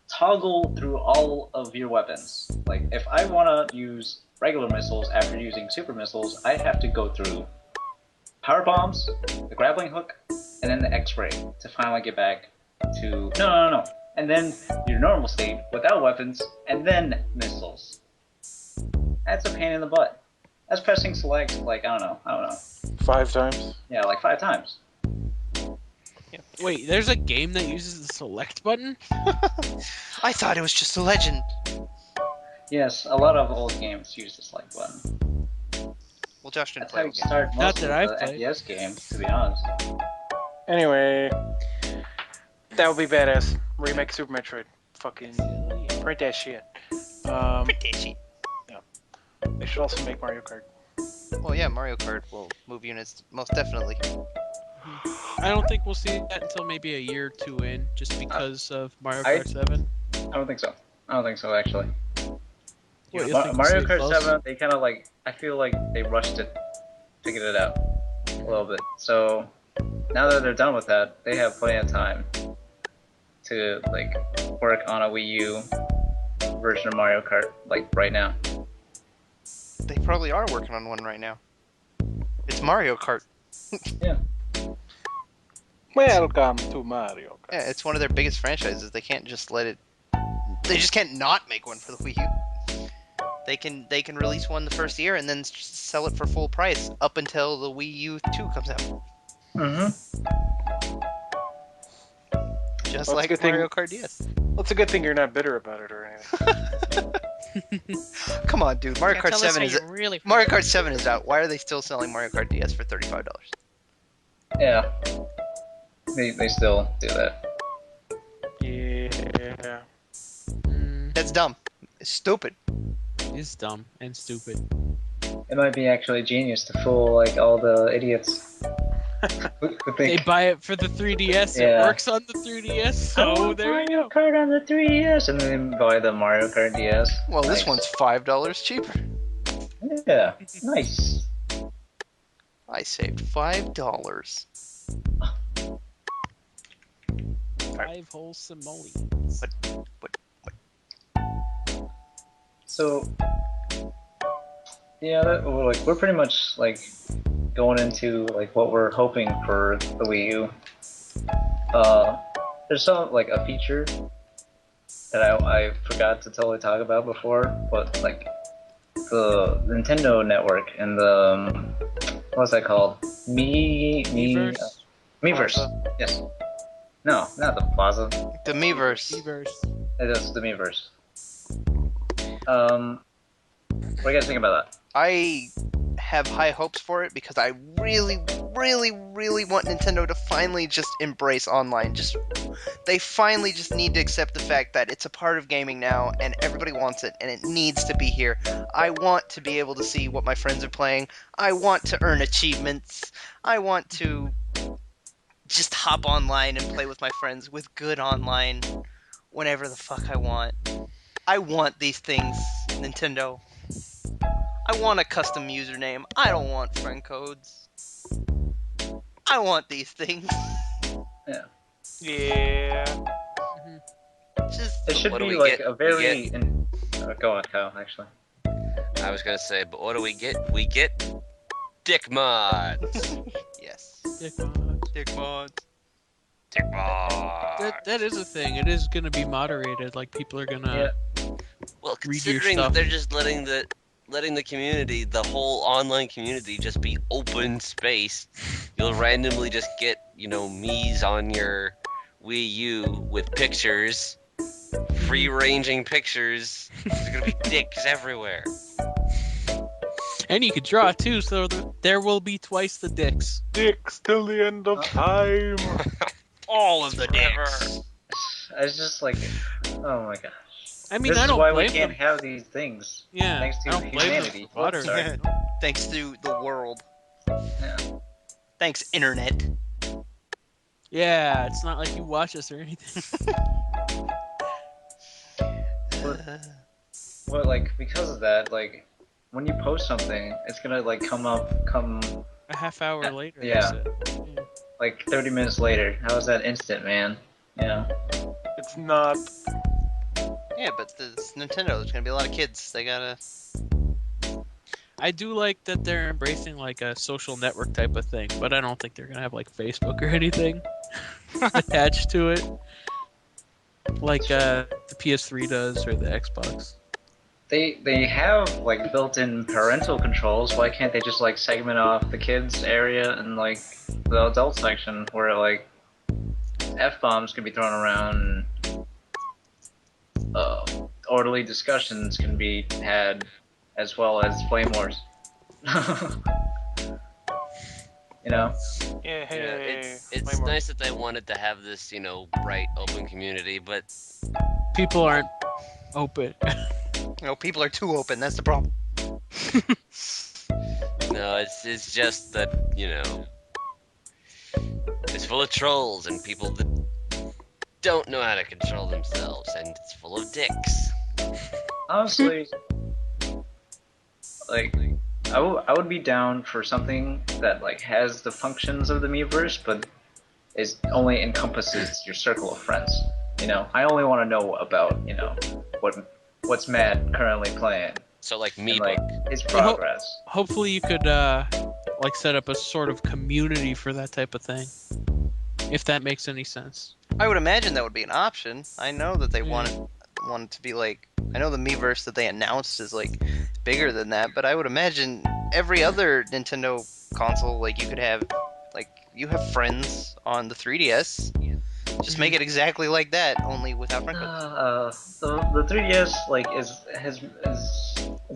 toggle through all of your weapons. Like, if I want to use regular missiles after using super missiles, I have to go through power bombs, the grappling hook, and then the X-ray to finally get back to no, and then your normal state without weapons, and then missiles. That's a pain in the butt. That's pressing select like I don't know. 5 times. Yeah, like 5 times. Wait, there's a game that uses the select button? I thought it was just a legend. Yes, a lot of old games use the select button. Well, Josh didn't That's play how you the game. start Not most that of I've the played. FPS games, to be honest. Anyway, that would be badass. Remake Super Metroid. Fucking print that shit. They should also make Mario Kart. Well, yeah, Mario Kart will move units most definitely. I don't think we'll see that until maybe a year or two in, just because of Mario I- Kart 7. I don't think so, actually. What, you Ma- think Mario we'll see it Kart close? 7, they kind of like, I feel like they rushed it to get it out a little bit. So, now that they're done with that, they have plenty of time to, like, work on a Wii U version of Mario Kart, like, right now. They probably are working on one right now. It's Mario Kart. Welcome to Mario Kart. Yeah, it's one of their biggest franchises. They can't just let it. They just can't not make one for the Wii U. They can release one the first year and then sell it for full price up until the Wii U 2 comes out. Mm-hmm. Just Well, it's a like good thing- Mario Kart DS. Well, it's a good thing you're not bitter about it or anything. Come on, dude. Mario Can't Kart tell us 7 how is you really feel. Mario Kart 7 is out. Why are they still selling Mario Kart DS for $35? Yeah. They still do that. Yeah. That's dumb. It's stupid. It's dumb and stupid. It might be actually genius to fool, like, all the idiots. Who They think, buy it for the 3DS, Yeah. it works on the 3DS, so there you Mario go. Kart on the 3DS, and then buy the Mario Kart DS. Well, this Nice. one's $5 cheaper. Yeah, nice. I saved $5. 5 whole simoleons. So, yeah, we're pretty much like going into like what we're hoping for the Wii U. There's some like a feature that I forgot to totally talk about before, but like the Nintendo Network and the what's that called? Miiverse? Miiverse. Yes. No, not the Plaza. The Miiverse. Miiverse. It is the Miiverse. What do you guys think about that? I have high hopes for it because I really, really, really want Nintendo to finally just embrace online. Just They finally just need to accept the fact that it's a part of gaming now, and everybody wants it, and it needs to be here. I want to be able to see what my friends are playing. I want to earn achievements. I want to just hop online and play with my friends with good online whenever the fuck I want. I want these things, Nintendo. I want a custom username. I don't want friend codes. I want these things. Yeah. Just It should What do be we like get? a We very. Go on, Kyle. Actually. I was gonna say, but what do we get? We get dick mods. yes. Dick mods. Dick mods. Dick mods. That is a thing. It is gonna be moderated. Like people are gonna. Well, read your considering that stuff. they're just letting the community, the whole online community, just be open space, you'll randomly just get, me's on your Wii U with pictures, free-ranging pictures. There's gonna be dicks everywhere. And you could draw too, so there will be twice the dicks. Dicks till the end of time. All of the Forever. dicks. It's just like, oh my gosh. I mean, This I is don't why we blame can't them. have these things. Yeah, Thanks I to don't blame them humanity. for moderating. Sorry. Thanks to the world. Yeah. Thanks, internet. Yeah, it's not like you watch us or anything. Well, like because of that, like when you post something, it's gonna like come A half hour later. Yeah. That's it. Yeah. like 30 minutes later. How is that instant, man? Yeah. It's not. Yeah, but it's Nintendo. There's gonna be a lot of kids. They gotta. I do like that they're embracing like a social network type of thing, but I don't think they're gonna have like Facebook or anything attached to it, like the PS3 does or the Xbox. They have like built-in parental controls. Why can't they just like segment off the kids area and like the adult section where like F-bombs can be thrown around and orderly discussions can be had as well as flame wars. You know? Yeah, hey, It's way more. nice that they wanted to have this, bright, open community, but People aren't open. People are too open. That's the problem. no, it's just that, it's full of trolls and people that don't know how to control themselves, and it's full of dicks. Honestly, like I would be down for something that like has the functions of the Miiverse, but is only encompasses your circle of friends. I only want to know about what's Matt currently playing So, like, me and book. like his progress. Hopefully, you could like set up a sort of community for that type of thing, if that makes any sense. I would imagine that would be an option. I know that they want it to be like. I know the Miiverse that they announced is like bigger than that, but I would imagine every other Nintendo console, like you could have, like you have friends on the 3DS. Just make it exactly like that, only without friend codes. The 3DS like is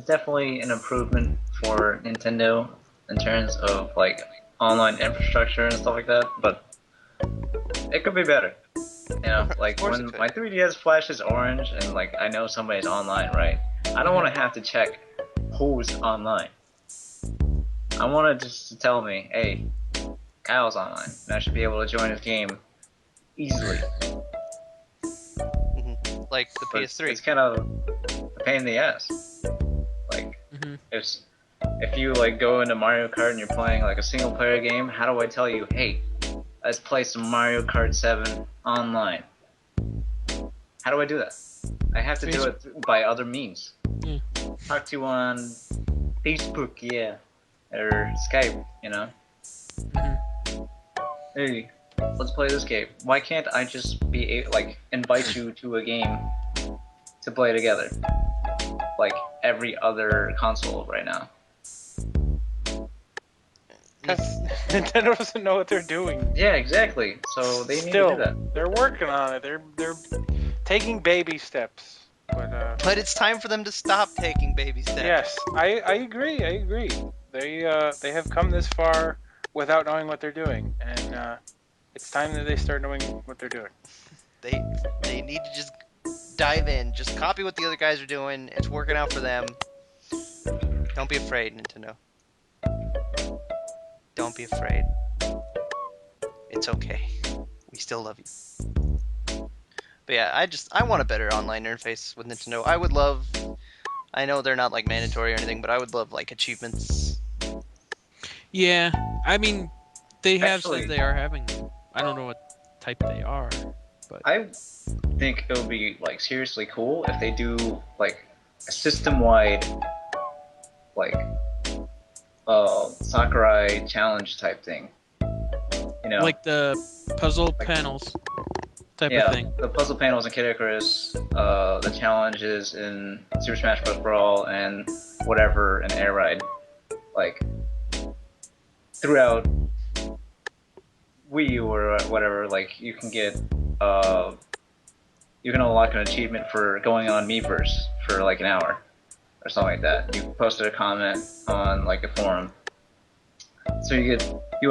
definitely an improvement for Nintendo in terms of like online infrastructure and stuff like that, but it could be better. Like course when it could. my 3DS flashes orange and like I know somebody's online, right? I don't want to have to check who's online. I want it just to tell me, hey, Kyle's online, and I should be able to join his game easily. Like the But PS3. It's kind of a pain in the ass. Like, if you like go into Mario Kart and you're playing like a single player game, how do I tell you, hey, let's play some Mario Kart 7 online? How do I do that? I have to do it by other means. Yeah. Talk to you on Facebook, yeah, or Skype, Hey, let's play this game. Why can't I just be invite you to a game to play together, like every other console right now? Because Nintendo doesn't know what they're doing. Yeah, exactly. So they need Still, to do that. they're working on it. They're taking baby steps. But it's time for them to stop taking baby steps. Yes, I agree. I agree. They have come this far without knowing what they're doing, and it's time that they start knowing what they're doing. They need to just dive in. Just copy what the other guys are doing. It's working out for them. Don't be afraid, Nintendo. Don't be afraid. It's okay. We still love you. But yeah, I want a better online interface with Nintendo. I know they're not like mandatory or anything, but I would love like achievements. Yeah, I mean, they have Actually- said they are having them. I don't know what type they are, but I think it would be like seriously cool if they do like a system-wide like Sakurai challenge type thing. You know, like the puzzle Like- panels type yeah, of thing. the puzzle panels in Kid Icarus, the challenges in Super Smash Bros. Brawl, and whatever in Air Ride, like throughout Wii U or whatever. Like you can get, you can unlock an achievement for going on Miiverse for like an hour or something like that. You posted a comment on like a forum, so you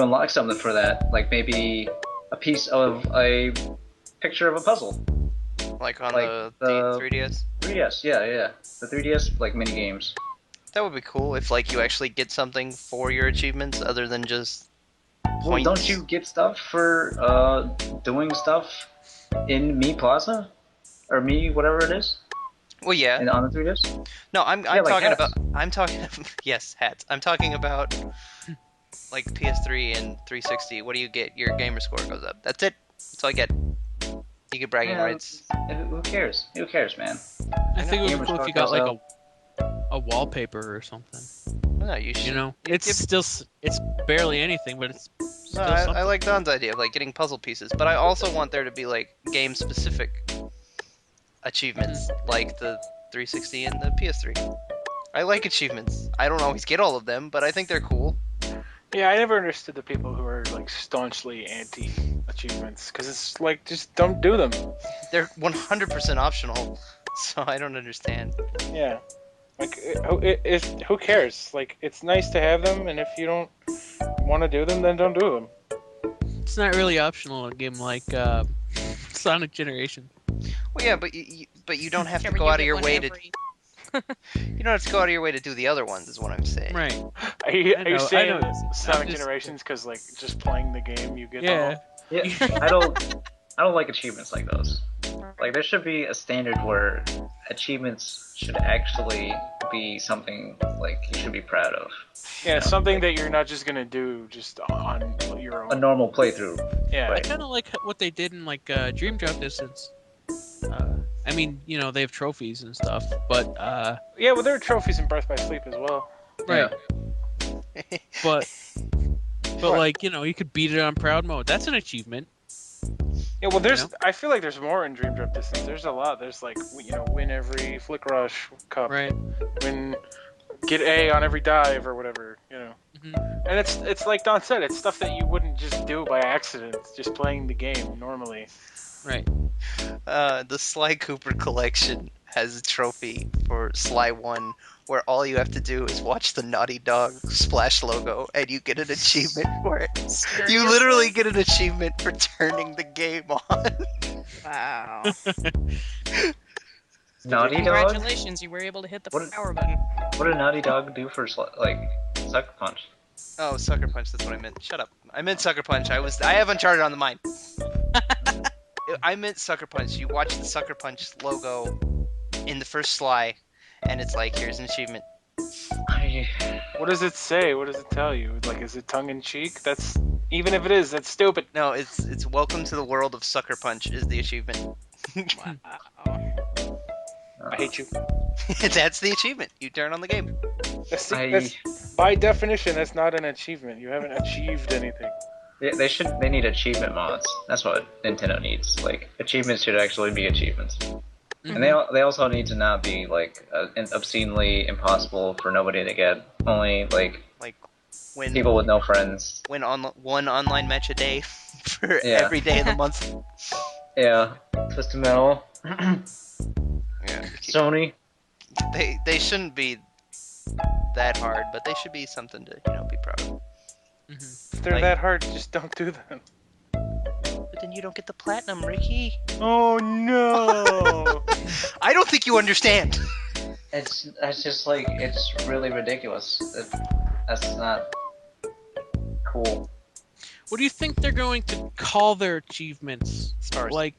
unlock something for that, like maybe a piece of a picture of a puzzle. Like on Like the the- 3DS. 3DS, yeah. The 3DS, like, mini games. That would be cool if like you actually get something for your achievements other than just Well, points. don't you get stuff for doing stuff in Mi Plaza? Or Mi, whatever it is? Well, yeah. On the 3DS? No, I'm Yeah, like talking hats. about. I'm talking. Yes, hats. I'm talking about like PS3 and 360. What do you get? Your gamer score goes up. That's it. That's all I get. You get bragging Yeah, rights. Who cares? Who cares, man? I think it would Gamer be cool if Score you got goes like up. a wallpaper or something. No, you should. You know, you it's give- still it's barely anything, but it's No, still I something. like Don's idea of like getting puzzle pieces, but I also want there to be like game specific achievements, like the 360 and the PS3. I like achievements. I don't always get all of them, but I think they're cool. Yeah, I never understood the people who are like staunchly anti achievements because it's like just don't do them. They're 100% optional, so I don't understand. Yeah, like who cares? Like it's nice to have them, and if you don't want to do them, then don't do them. It's not really optional in a game like Sonic Generation. Well, yeah, but you don't have to Trevor, go you out of get your one way to every- you don't have to go out of your way to do the other ones. Is what I'm saying. Right. Are you, I are you know- I saying know. I'm Sonic just- Generations because like just playing the game you get Yeah. Yeah, I don't like achievements like those. Like, there should be a standard where achievements should actually be something, like, you should be proud of. Yeah, something that you're not just gonna do just on your A own. normal playthrough. Yeah, I kind of like what they did in like Dream Drop Distance. I mean, you know, they have trophies and stuff, but yeah. Well, there are trophies in Birth by Sleep as well. right. But What? like, you know, you could beat it on proud mode. That's an achievement. Yeah, well, there's. You I feel like there's more in Dream Drop Distance. There's a lot. There's like win every Flick Rush Cup, Right. win, get A on every dive or whatever. Hmm. And it's like Don said, it's stuff that you wouldn't just do by accident, just playing the game normally. Right. The Sly Cooper collection has a trophy for Sly 1 where all you have to do is watch the Naughty Dog splash logo and you get an achievement for it. You literally get an achievement for turning the game on. Wow. Naughty Dog? Congratulations, you were able to hit the What- power button. What did Naughty Dog do for, like, Sucker Punch? Oh, Sucker Punch, that's what I meant. Shut up. I meant Sucker Punch. I have Uncharted on the mind. I meant Sucker Punch. You watch the Sucker Punch logo in the first Sly, and it's like, here's an achievement. What does it say? What does it tell you? Like, is it tongue in cheek? That's even if it is, that's stupid. No, it's Welcome to the World of Sucker Punch is the achievement. Wow. I hate you. That's the achievement. You turn on the game. That's by definition, that's not an achievement. You haven't achieved anything. Yeah, they need achievement mods. That's what Nintendo needs. Like, achievements should actually be achievements. And they also need to not be, like, obscenely impossible for nobody to get. Only, like, When people with no friends. win on one online match a day for Yeah. every day of the month. Yeah. Twisted Metal. Yeah. Sony. They shouldn't be that hard, but they should be something to be proud of. Hmm. If they're Like- that hard, just don't do them. But then you don't get the platinum, Ricky. Oh no! I don't think you understand. That's just like, it's really ridiculous. That's not cool. What do you think they're going to call their achievements? Stars. Like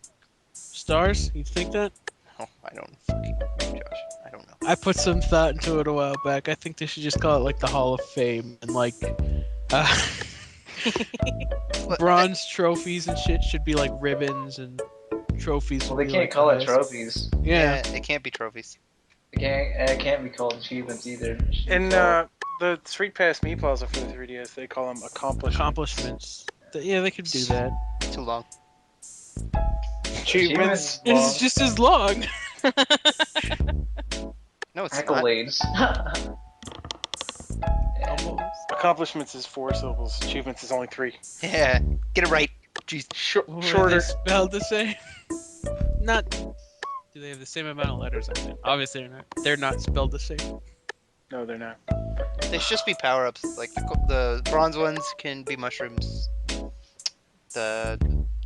stars? You think that? Oh, I don't fucking know, Josh. I don't know. I put some thought into it a while back. I think they should just call it like the Hall of Fame and like bronze trophies and shit should be like ribbons and trophies. Well, would they be, can't like, call the it highest. trophies. Yeah. It can't be trophies. It can't be called achievements either. It should be And called- the Street Pass Meatballs are for the 3DS. They call them accomplishments. Yeah, they could do that. Too long. Achievements. It's just as long. No, it's not. accolades. Accomplishments is 4 syllables. Achievements is only 3. Yeah, get it right. Jeez. Were Shorter. they spelled the same? Not. Do they have the same amount of letters on it? Obviously, they're not. They're not spelled the same. No, they're not. They should just be power-ups. Like the bronze ones can be mushrooms. The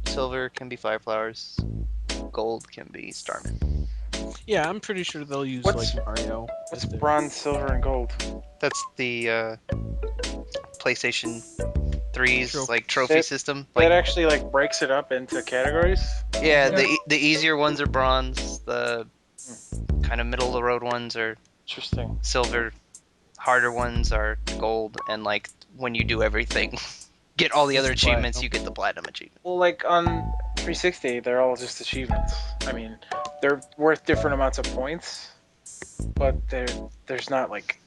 silver can be fire flowers. Gold can be starman. Yeah, I'm pretty sure they'll use What's- like Mario. What's as their- bronze, silver, and gold? That's the PlayStation 3's Trophy. like trophy That- system. That Like actually like breaks it up into categories. yeah, the easier ones are bronze. The kind of middle of the road ones are Interesting. silver. Harder ones are gold. And like when you do everything, get all the It's other achievements, platinum. you get the platinum achievement. Well, like on 360, they're all just achievements. I mean, they're worth different amounts of points, but there's not like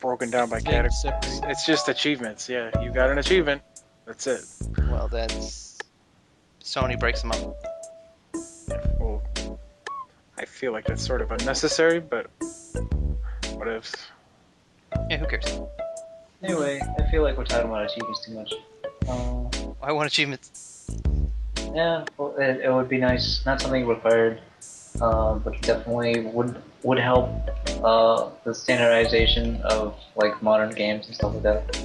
broken down by Things categories. separate. It's just achievements. Yeah, you got an achievement. That's it. Well, that's Sony breaks them up. Well, I feel like that's sort of unnecessary, but what ifs? Yeah, who cares? Anyway, I feel like we're talking about achievements too much. I want achievements. Yeah, well, it would be nice. Not something required, but definitely would help the standardization of like modern games and stuff like that.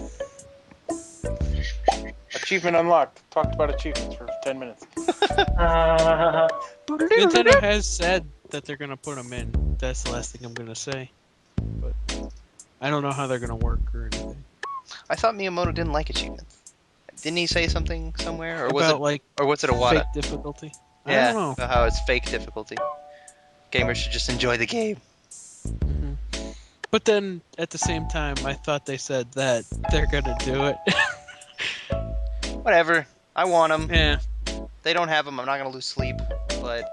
Achievement unlocked. Talked about achievements for 10 minutes. Nintendo has said that they're gonna put them in. That's the last thing I'm gonna say. But I don't know how they're gonna work or anything. I thought Miyamoto didn't like achievements. Didn't he say something somewhere, or was About it, like or what's it, Iwata? fake difficulty. Yeah, I don't know. about how it's fake difficulty. Gamers should just enjoy the game. Mhm. But then at the same time, I thought they said that they're gonna do it. Whatever. I want them. Yeah. They don't have them. I'm not gonna lose sleep, but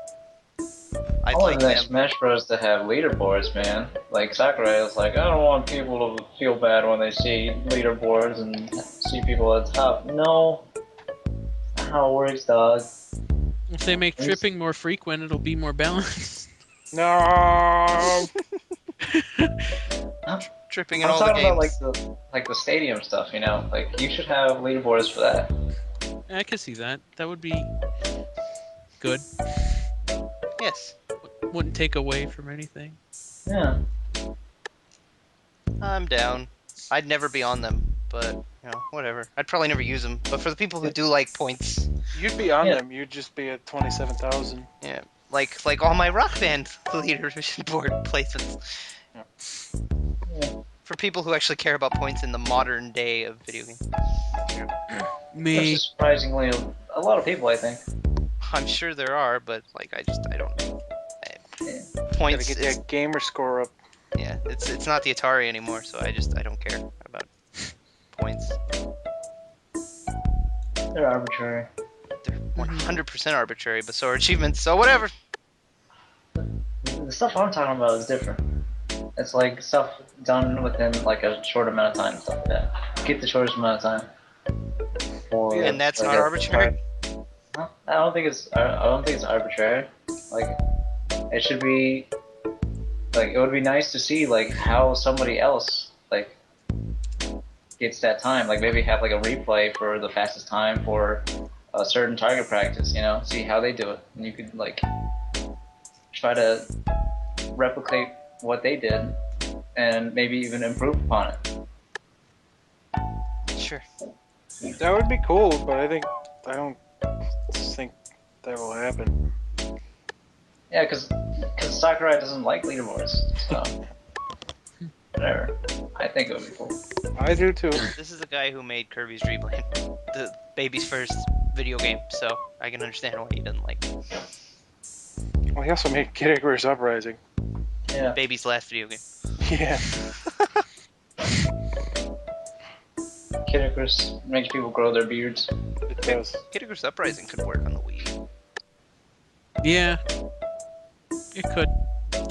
I'd I want like the next them. Smash Bros to have leaderboards, man. Like Sakurai is like, I don't want people to feel bad when they see leaderboards and see people at the top. No, not how it works, dog. If they make tripping more frequent, it'll be more balanced. No. Tripping in I'm all the talking games. about like the stadium stuff, you know. Like you should have leaderboards for that. I could see that. That would be good. Yes. Wouldn't take away from anything. Yeah. I'm down. I'd never be on them, but you know, whatever. I'd probably never use them. But for the people who do like points, You'd be on Yeah. them. You'd just be at 27,000. yeah, like all my Rock Band leaderboard board placements. Yeah. For people who actually care about points in the modern day of video games, Which Me, is surprisingly a lot of people, I think. I'm sure there are, but like I don't. Yeah. Points. Gotta get It's, that gamer score up. yeah, it's not the Atari anymore, so I don't care about points. They're arbitrary. They're 100% arbitrary, but so are achievements. So whatever. The stuff I'm talking about is different. It's like stuff done within like a short amount of time, stuff like that. Get the shortest amount of time. For, And that's like, not a- arbitrary? No, I don't think it's arbitrary. Like it should be like it would be nice to see like how somebody else like gets that time. Like maybe have like a replay for the fastest time for a certain target practice. You know, see how they do it, and you could like try to replicate what they did and maybe even improve upon it. Sure. That would be cool, but I don't that will happen. Yeah, because Sakurai doesn't like leaderboards, so whatever. I think it would be cool. I do too. This is the guy who made Kirby's Dream Land, the baby's first video game, so I can understand why he doesn't like it. Well, he also made Kid Icarus Uprising. Yeah. Baby's last video game. Yeah. Kid Icarus makes people grow their beards. It does. Kid Icarus Uprising could work on the Wii U. Yeah, it could.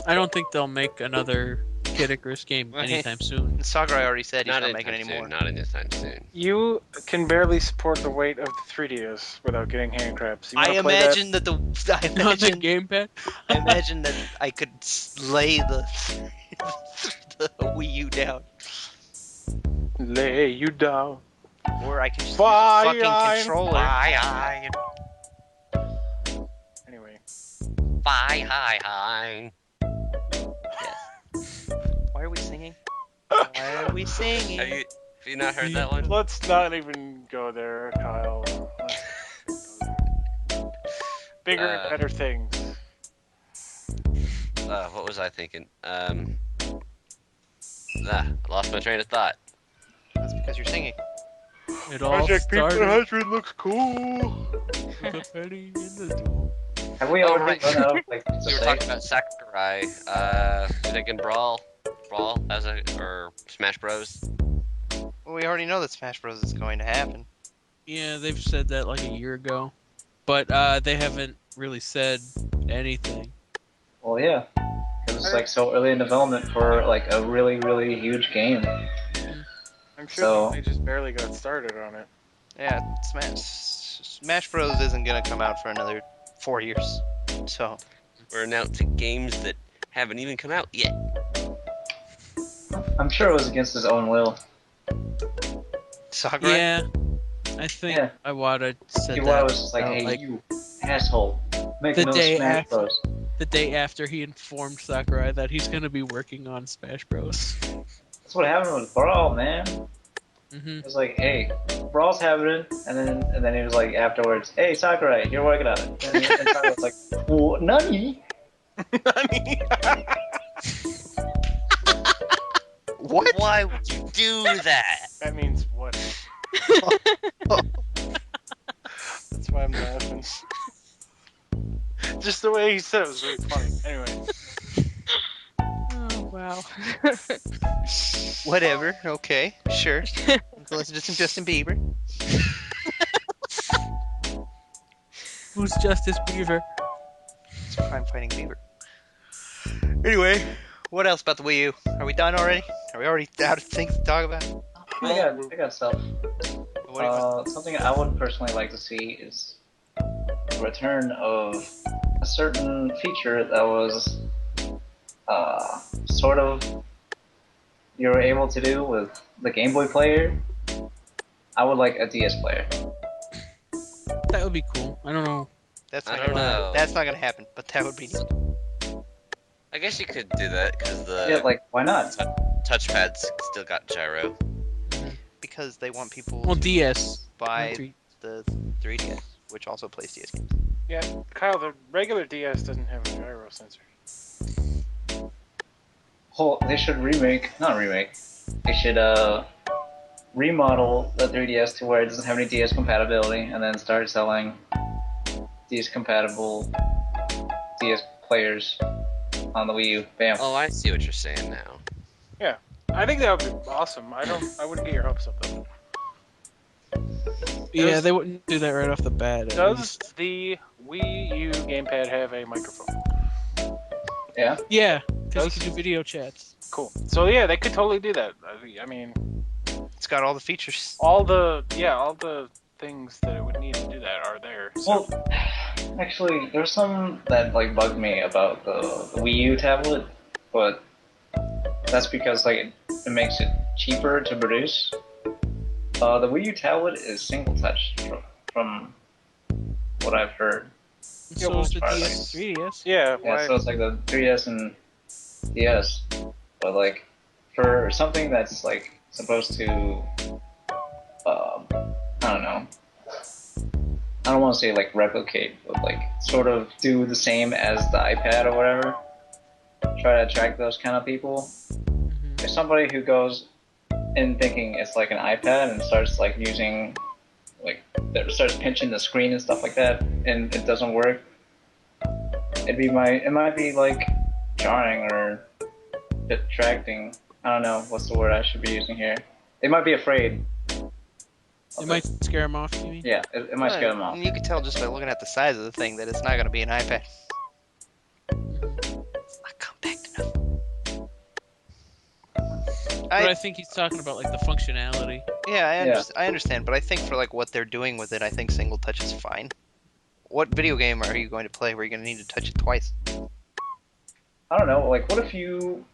I don't think they'll make another Kid Icarus game anytime soon. And Sakurai already said he's Not not making anytime any more. soon. Not anytime soon. You can barely support the weight of the 3DS without getting hand cramps. You I wanna play that? imagine that I On the imagine, gamepad? I imagine that I could lay the the Wii U down, Lay you down. or I can just use a Fine. fucking controller. Fine. Anyway. Fine. Why are we singing? Why are we singing? Have you not heard that one? Let's not even go there, Kyle. Bigger and better things. What was I thinking? I lost my train of thought. That's because you're singing. It all Project Pizza started 100 looks cool. with a penny in the door. Have we Oh, already right. run out of like to We were say? talking about Sakurai. You're thinking Brawl as or Smash Bros. Well, we already know that Smash Bros is going to happen. Yeah, they've said that like a year ago, but they haven't really said anything. Well, yeah. Because it's like so early in development for like a really, really huge game. I'm sure So- they just barely got started on it. Yeah, Smash Bros isn't gonna come out for another 4 years. So We're announcing games that haven't even come out yet. I'm sure it was against his own will. Sakurai. Yeah, I think Yeah. Iwata said He that was just like, hey, like, you asshole, make the no day Smash after- Bros. the day after he informed Sakurai that he's going to be working on Smash Bros. That's what happened with Brawl, man. Hmm It was like, hey, Brawl's happening, and then he was like afterwards, hey Sakurai, you're working on it. And Sakurai was like, oh, nani? What? Why would you do that? That means what? That's why I'm laughing. Just the way he said it was really funny. Anyway. Oh, wow. Whatever. Okay. Sure. Go listen to some Justin Bieber. Who's Justice Beaver? It's crime fighting Bieber. Anyway, what else about the Wii U? Are we done already? Are we already out of things to talk about? I got stuff. What do you- Something I would personally like to see is the return of a certain feature that was sort of you were able to do with the Game Boy player. I would like a DS player. That would be cool. I don't know. That's I not don't gonna, know. That's not gonna happen, but that would be neat. I guess you could do that because the Yeah, like why not? touchpad's still got gyro. Because they want people Well, to DS. buy not three- the 3DS, which also plays DS games. Yeah, Kyle, the regular DS doesn't have a gyro sensor. They should not remake. They should remodel the 3DS to where it doesn't have any DS compatibility, and then start selling DS compatible DS players on the Wii U. Bam. Oh, I see what you're saying now. I think that would be awesome. I wouldn't get your hopes up though. Yeah, Does- they wouldn't do that right off the bat. at Does least. the Wii U gamepad have a microphone? Yeah. Yeah, because Does- you can do video chats. Cool. So yeah, they could totally do that. I mean, It's got all the features. all the things that it would need to do that are there. So Well, actually, there's some that like bugged me about the Wii U tablet, but that's because like it makes it cheaper to produce. The Wii U tablet is single touch from what I've heard. So well, is the alright. DS, 3DS. yeah, Yeah, why? so it's like the 3DS and DS, but like for something that's like supposed to, I don't know, I don't want to say like replicate, but like sort of do the same as the iPad or whatever. Try to attract those kind of people. Mhm. If somebody who goes in thinking it's like an iPad and starts like using like that starts pinching the screen and stuff like that, and it doesn't work, it might be like jarring or detracting. I don't know what's the word I should be using here. They might be afraid. It might scare them off, you mean? Yeah, it might scare them off. You can tell just by looking at the size of the thing that it's not going to be an iPad. It's not compact enough. But I think he's talking about like the functionality. Yeah, I understand, but I think for like what they're doing with it, I think single touch is fine. What video game are you going to play where you're going to need to touch it twice? I don't know. Like, what if you,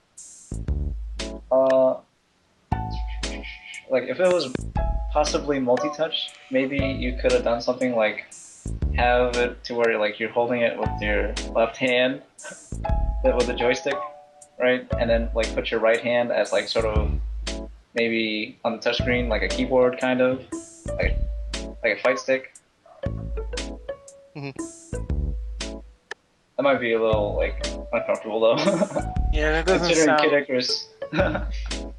like if it was possibly multi-touch, maybe you could have done something like have it to where like you're holding it with your left hand with the joystick, right? And then like put your right hand as like sort of maybe on the touchscreen like a keyboard kind of like a fight stick. Mhm. That might be a little like uncomfortable though. Yeah, that doesn't Considering sound. Kid Icarus.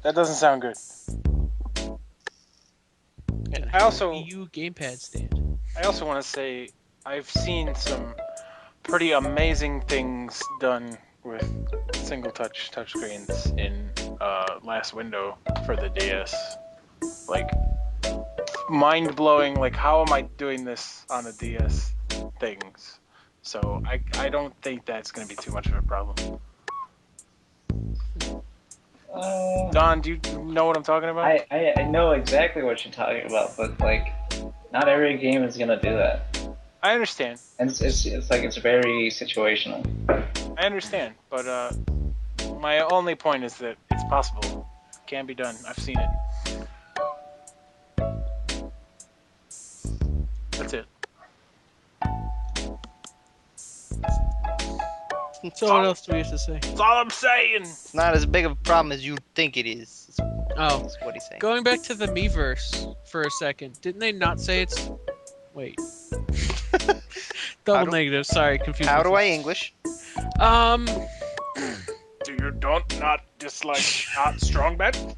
That doesn't sound good. And I also- Wii U gamepad stand. I also want to say I've seen some pretty amazing things done with single touch touchscreens in last window for the DS. Like mind blowing. Like how am I doing this on a DS? Things. So I don't think that's going to be too much of a problem. Don, do you know what I'm talking about? I know exactly what you're talking about, but like, not every game is gonna do that, I understand. and it's like it's very situational. I understand. But my only point is that it's possible. It can be done. I've seen it. That's it. So what else do we have to say? That's all I'm saying. It's not as big of a problem as you think it is. Oh, That's what he's saying. going back to the Miiverse for a second. Didn't they not say it's... Wait. Double do- negative. Sorry, confused. How do I English? Do you don't not dislike not strong bet?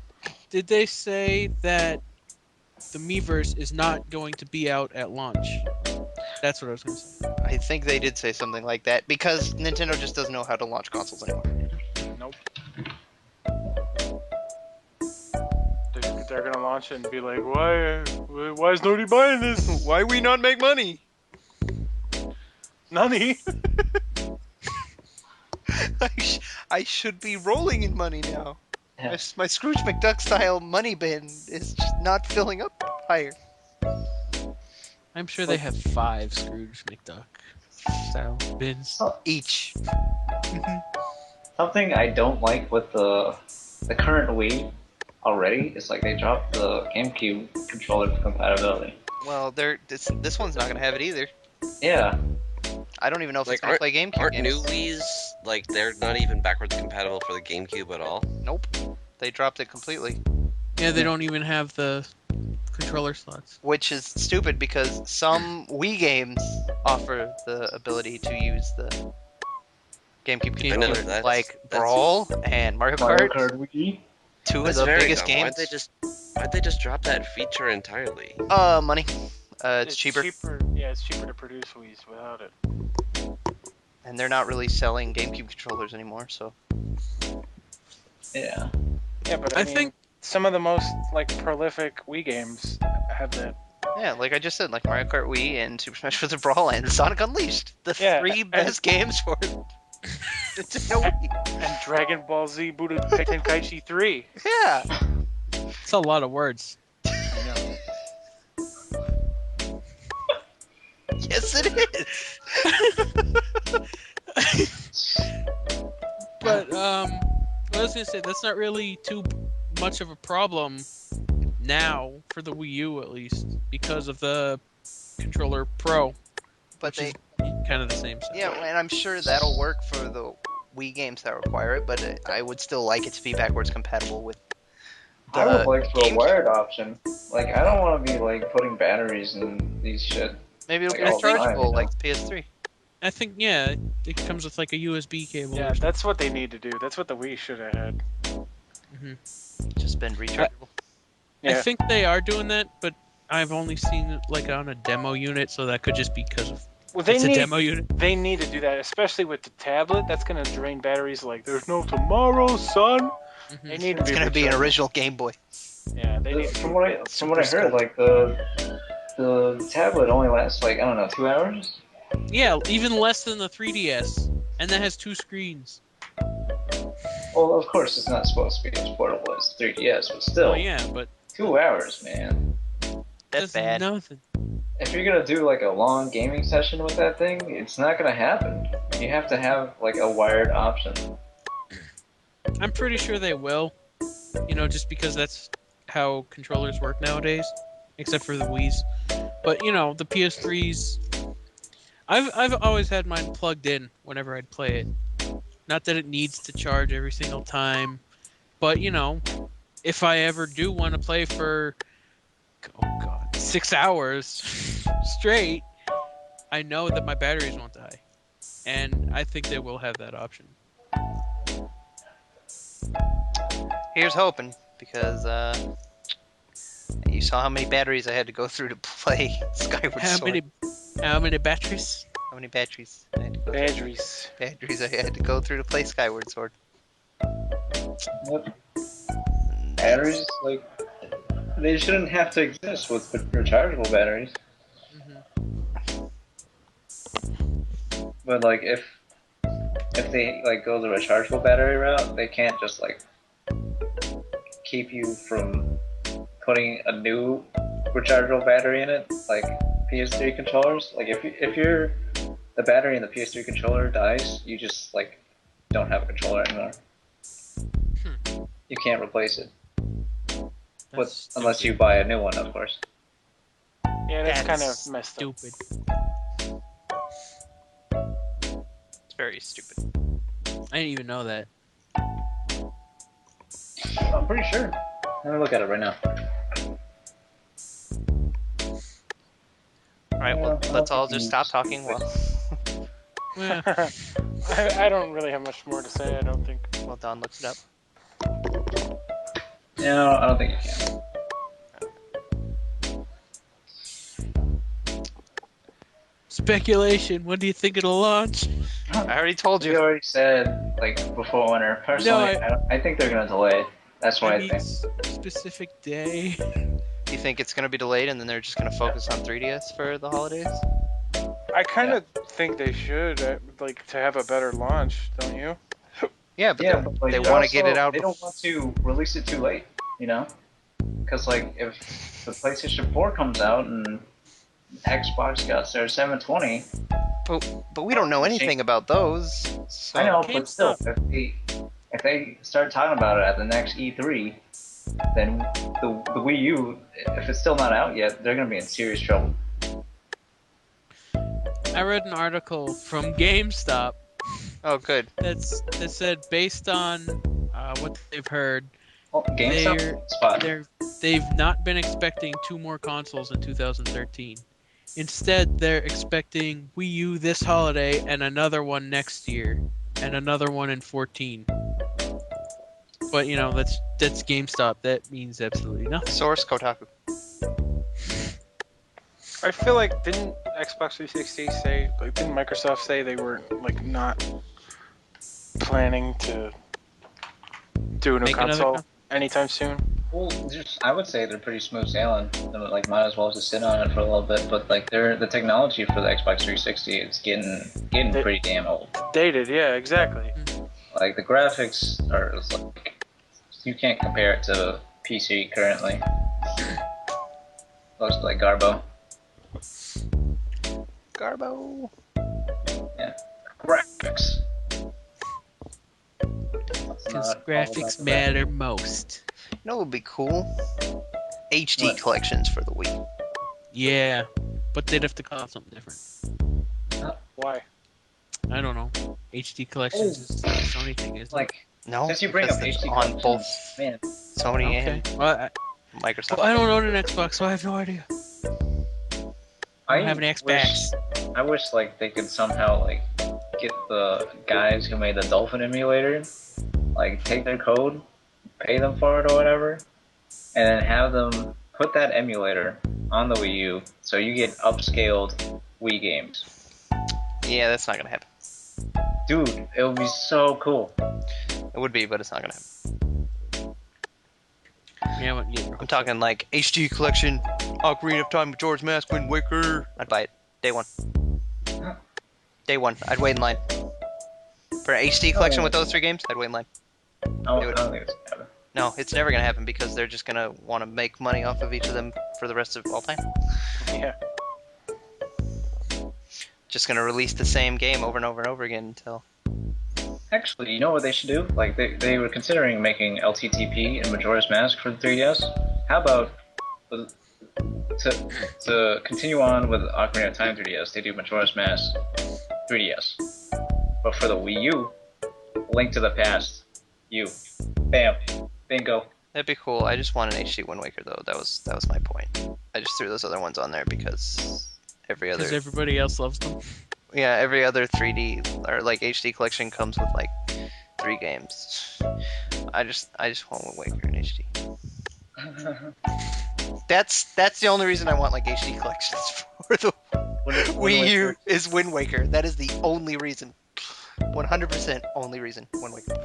Did they say that the Miiverse is not going to be out at launch? That's what I was going to say. I think they did say something like that because Nintendo just doesn't know how to launch consoles anymore. Nope. They're gonna launch it and be like, why is nobody buying this? Why we not make money? Nani? I should be rolling in money now. Yeah. My Scrooge McDuck style money bin is just not filling up higher. I'm sure they have 5 Scrooge McDuck style bins. Each. Something I don't like with the current Wii already is like they dropped the GameCube controller for compatibility. Well, this one's not gonna have it either. Yeah, I don't even know if Like, it's gonna play GameCube Aren't games. new Wii's, like, they're not even backwards compatible for the GameCube at all? Nope. They dropped it completely. Yeah, they don't even have the controller slots. Which is stupid because some Wii games offer the ability to use the GameCube I know, controller, that's- like that's- Brawl and Mario Mario Kart, Kart Wii. two of That's the very biggest dumb. games. Why'd they just drop that feature entirely? Money. It's cheaper, Yeah, it's cheaper to produce Wii's without it. and they're not really selling GameCube controllers anymore. So Yeah, Yeah, but I I mean, think- some of the most like prolific Wii games have that. yeah, like I just said, like Mario Kart Wii and Super Smash Bros. Brawl and Sonic Unleashed, the Yeah, three and- best games for Nintendo Wii. And Dragon Ball Z Budokai Tenkaichi 3. Yeah. It's a lot of words. I know. Yes, it is. But what I was gonna say, that's not really too much of a problem now for the Wii U, at least, because of the controller Pro, But which they, is kind of the same size. yeah, and I'm sure that'll work for the Wii games that require it. But I would still like it to be backwards compatible with the I would like for a GameCube. wired option. Like I don't want to be like putting batteries in these shit. Maybe it'll Like, be all the time, rechargeable you know? like the PS3. I think, yeah, it comes with like a USB cable. Yeah, or something. that's what they need to do. That's what the Wii should have had. Just been rechargeable. Yeah. I think they are doing that, but I've only seen it like on a demo unit, so that could just be because of Well, it's a demo unit. they need to do that, especially with the tablet. That's gonna drain batteries like there's no tomorrow, son. They need to It's be. gonna be an rechargeable. original Game Boy. Yeah, they need to. From be what I heard, super like the tablet only lasts like, I don't know, 2 hours. Yeah, even less than the 3DS, and that has 2 screens. Well, of course, it's not supposed to be as portable as 3DS, but still, Oh yeah, but 2 hours, man. That's bad. Nothing. If you're gonna do like a long gaming session with that thing, it's not gonna happen. You have to have like a wired option. I'm pretty sure they will. You know, just because that's how controllers work nowadays, except for the Wii's. But you know, the PS3s. I've always had mine plugged in whenever I'd play it. Not that it needs to charge every single time, but you know, if I ever do want to play for 6 hours straight, I know that my batteries won't die, and I think they will have that option. Here's hoping, because you saw how many batteries I had to go through to play Skyward Sword. How many batteries? How many batteries I had to go batteries. batteries I had to go through to play Skyward Sword. Yep. Batteries, like, they shouldn't have to exist with rechargeable batteries. But like, if they like go the rechargeable battery route, they can't just like keep you from putting a new rechargeable battery in it, like PS3 controllers. Like if the battery in the PS3 controller dies, you just like don't have a controller anymore. You can't replace it, unless you buy a new one, of course. Yeah, that's kind of messed up. Stupid. It's very stupid. I didn't even know that. I'm pretty sure. Let me look at it right now. Alright, well, let's all just stop talking. Well, Yeah. I don't really have much more to say. I don't think. well, Don looks it up. No, I don't think you can. Speculation. When do you think it'll launch? I already told We you. already said like before winter. Personally, I think they're gonna delay it. That's what I think. Specific day. You think it's going to be delayed and then they're just going to focus on 3DS for the holidays? I kind of think they should, like, to have a better launch, don't you? Yeah, but Yeah, they, but like, they want to get it out. They don't want to release it too late, you know? Because like if the PlayStation 4 comes out and Xbox got their 720, But we don't know anything about those. So. I know, GameStop. but still, if they start talking about it at the next E3, then the Wii U, if it's still not out yet, they're gonna be in serious trouble. I read an article from GameStop Oh, good. that said based on what they've heard, Well, GameStop spot. they've not been expecting 2 more consoles in 2013. Instead, they're expecting Wii U this holiday and another one next year, and another one in 14. But you know, that's GameStop. That means absolutely nothing. Source Kotaku. I feel like didn't Xbox 360 say, like, didn't Microsoft say they were like not planning to do a new Make another console con- anytime soon? Well, I would say they're pretty smooth sailing. Like, might as well just sit on it for a little bit. But like, the technology for the Xbox 360 is getting pretty damn old. Dated, yeah, exactly. Like the graphics are like, you can't compare it to PC currently. Looks like Garbo. Garbo. Yeah. Graphics. Because graphics matter most. You know what would be cool? HD What? collections for the Wii. Yeah, but they'd have to call it something different. Why? I don't know. HD collections is a Sony thing, isn't it? Like, No, since you bring up because it's HD on collections, both man, Sony Okay. and Well, Microsoft. I don't own an Xbox, so I have no idea. I don't have an Xbox. I wish like they could somehow like get the guys who made the Dolphin emulator, like take their code, pay them for it or whatever, and then have them put that emulator on the Wii U so you get upscaled Wii games. Yeah, that's not gonna happen. Dude, it would be so cool. It would be, but it's not gonna happen. Yeah, I'm talking like HD collection, Ocarina of Time, Majora's Mask, Wind Waker. I'd buy it day one. Day one. I'd wait in line for an HD collection with those 3 games. I'd wait in line. I don't think it's gonna happen. No, it's never gonna happen because they're just gonna want to make money off of each of them for the rest of all time. Yeah. Just gonna release the same game over and over and over again until. Actually, you know what they should do? Like, they were considering making LTTP and Majora's Mask for the 3DS. How about, to continue on with Ocarina of Time 3DS, they do Majora's Mask 3DS. But for the Wii U, Link to the Past, Bam. Bingo. That'd be cool. I just want an HD Wind Waker though. That was my point. I just threw those other ones on there because Because everybody else loves them. Yeah, every other 3D or like HD collection comes with like 3 games. I just want Wind Waker in HD. That's the only reason I want like HD collections for the Wii U is Wind Waker. That is the only reason. 100% only reason. Wind Waker.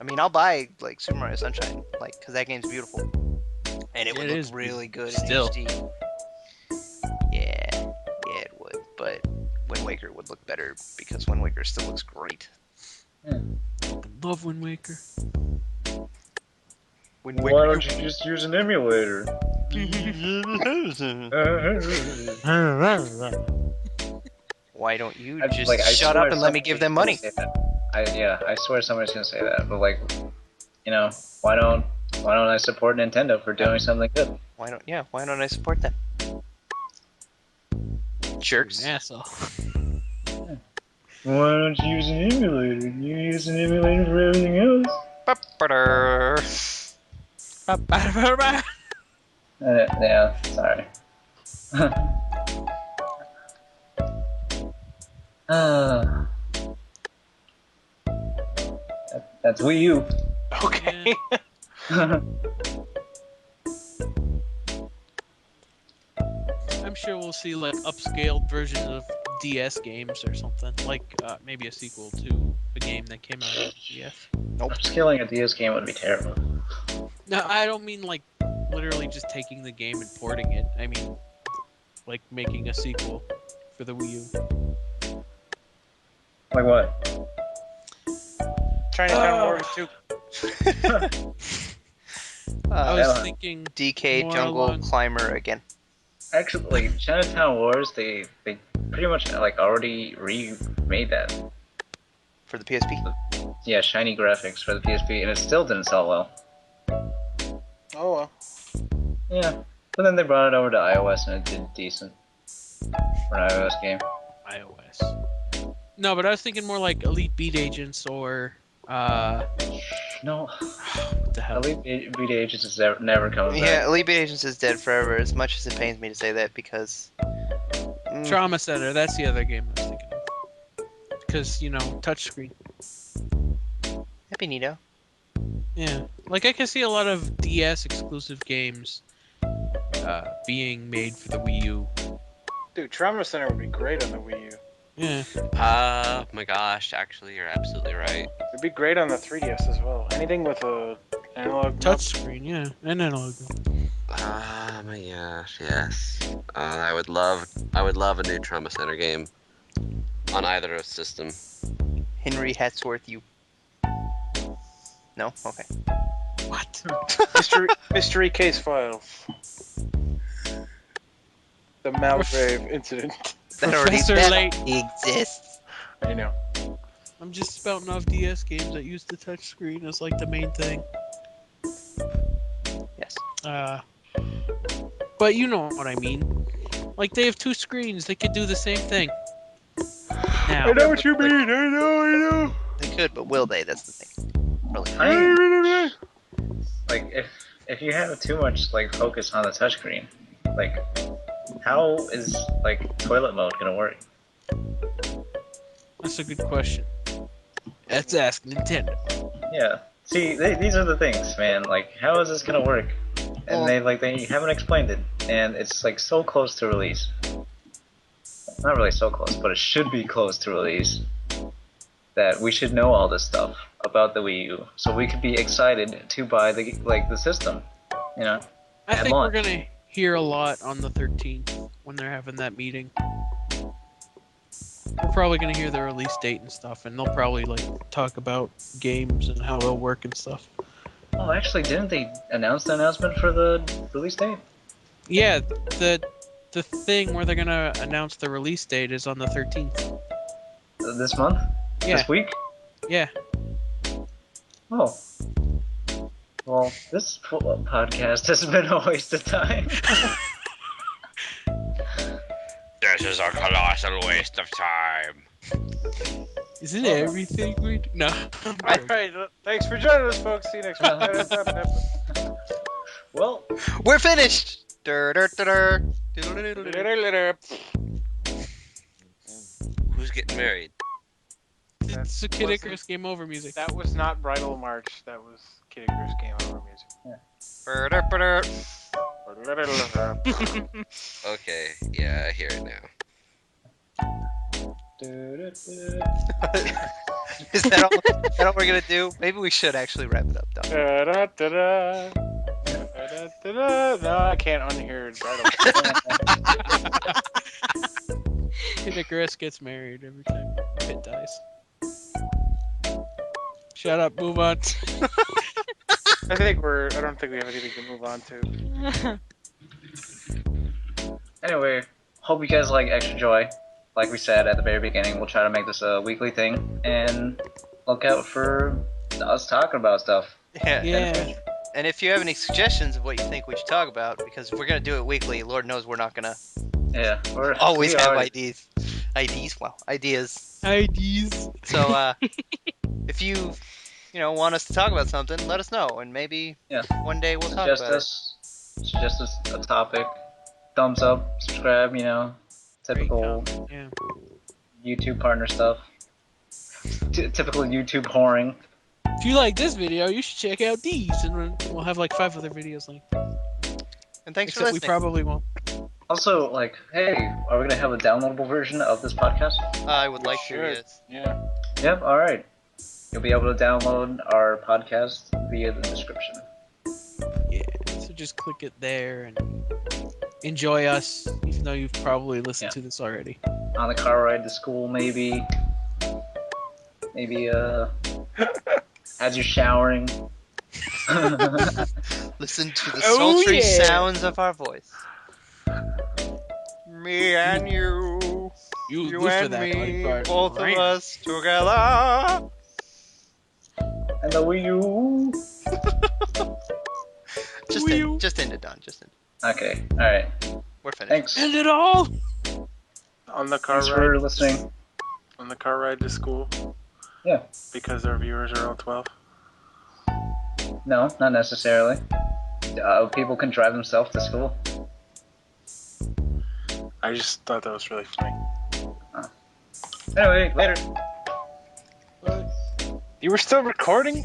I mean, I'll buy like Super Mario Sunshine, like, because that game's beautiful, and it would look really good still. in HD. Yeah, it would, but Wind Waker would look better because Wind Waker still looks great. I love Wind Waker. Wind Waker. Why don't you just use an emulator? Why don't you I just shut up and let me give them money? I swear somebody's gonna say that. But like, you know, why don't I support Nintendo for doing something good? Why don't I support them? Jerks. Asshole. Why don't you use an emulator? You use an emulator for everything else. Yeah, sorry. That's Wii U. Okay. I'm sure we'll see like upscaled versions of DS games or something, like maybe a sequel to a game that came out on DS. Upscaling a DS game would be terrible. No, I don't mean like literally just taking the game and porting it. I mean like making a sequel for the Wii U. Like what? Chinatown Wars 2. I was thinking DK more Jungle along- Climber again. Actually, Chinatown Wars, they pretty much like already remade that. For the PSP? Yeah, shiny graphics for the PSP, and it still didn't sell well. Oh well. Yeah, but then they brought it over to iOS and it did decent for an iOS game. iOS. No, but I was thinking more like Elite Beat Agents or No, what the hell? Elite Beat Agents is never coming Yeah, back. Elite Beat Agents is dead forever, as much as it pains me to say that, because... Trauma Center, that's the other game I was thinking of. Because, you know, touchscreen. That'd be neato. Yeah. Like, I can see a lot of DS exclusive games being made for the Wii U. Dude, Trauma Center would be great on the Wii U. Yeah. My gosh, actually, you're absolutely right. It'd be great on the 3DS as well. Anything with a analog Touchscreen, yeah. And analog. My gosh, yes. I would love a new Trauma Center game on either system. Henry Hatsworth, you... No? Okay. What? mystery case files. The Malgrave incident. Professor Layton. exists. I know. I'm just spouting off DS games that use the touchscreen as like the main thing. Yes. But you know what I mean. Like they have 2 screens, they could do the same thing. Now. I know what you mean. I know. They could, but will they? That's the thing. Really. Like if you have too much like focus on the touchscreen, like how is like toilet mode gonna work? That's a good question. Let's ask Nintendo. Yeah. See, these are the things, man. Like, how is this gonna work? And Well- they haven't explained it, and it's like so close to release. Not really so close, but it should be close to release. That we should know all this stuff about the Wii U, so we could be excited to buy the system. You know. I At think we're launch. gonna hear a lot on the 13th when they're having that meeting. We're probably gonna hear the release date and stuff, and they'll probably like talk about games and how they'll work and stuff. Oh, actually, didn't they announce the announcement for the release date? Yeah, the thing where they're gonna announce the release date is on the 13th. This month? Yeah, This week? yeah. Oh. Well, this podcast has been a waste of time. This is a colossal waste of time. Is it everything we do? No. All right, thanks for joining us, folks. See you next week. Well, We're finished. Dur-dur-dur-dur. Who's getting married? It's a Kid Icarus Game Over music. That was not Bridal March. That was Kid Icarus Game Over music. Dur-dur-dur-dur. Okay, yeah, I hear it now. Is that all we're gonna do? Maybe we should actually wrap it up, Don. Da-da-da-da. Da-da-da-da. No, I can't unhear Bridal. Kid Icarus gets married every time Pit dies. Shut up, move on. I don't think we have anything to move on to. anyway, hope you guys like Extra Joy. Like we said at the very beginning, we'll try to make this a weekly thing, and look out for us talking about stuff. Yeah. Yeah. And if you have any suggestions of what you think we should talk about, because if we're gonna do it weekly, Lord knows we're not gonna Yeah, we're always we have are- ideas. Ideas. IDs. So if you want us to talk about something, let us know, and maybe Yeah. one day we'll talk Suggest about us a topic. Thumbs up, subscribe. Typical Yeah. YouTube partner stuff. Typical YouTube whoring. If you like this video, you should check out these, and we'll have like 5 other videos linked. it. And thanks for Except we listening. probably won't. Also, like, hey, are we gonna have a downloadable version of this podcast? I would like to. Sure. Yes. Yeah. Yep. All right. You'll be able to download our podcast via the description. Yeah. So just click it there and enjoy us, even though you've probably listened to this already. On the car ride to school, maybe. Maybe as you're showering. Listen to the Oh, sultry yeah. sounds of our voice. Me and you. You You look for and that body me, part. both Right. of us together. And the Wii U. Just end it, Don. Just end it. Okay. All right. We're finished. Thanks. End it all. On the car Thanks ride. for listening. On the car ride to school. Yeah. Because our viewers are all 12. No, not necessarily. People can drive themselves to school. I just thought that was really funny. Anyway, later. You were still recording?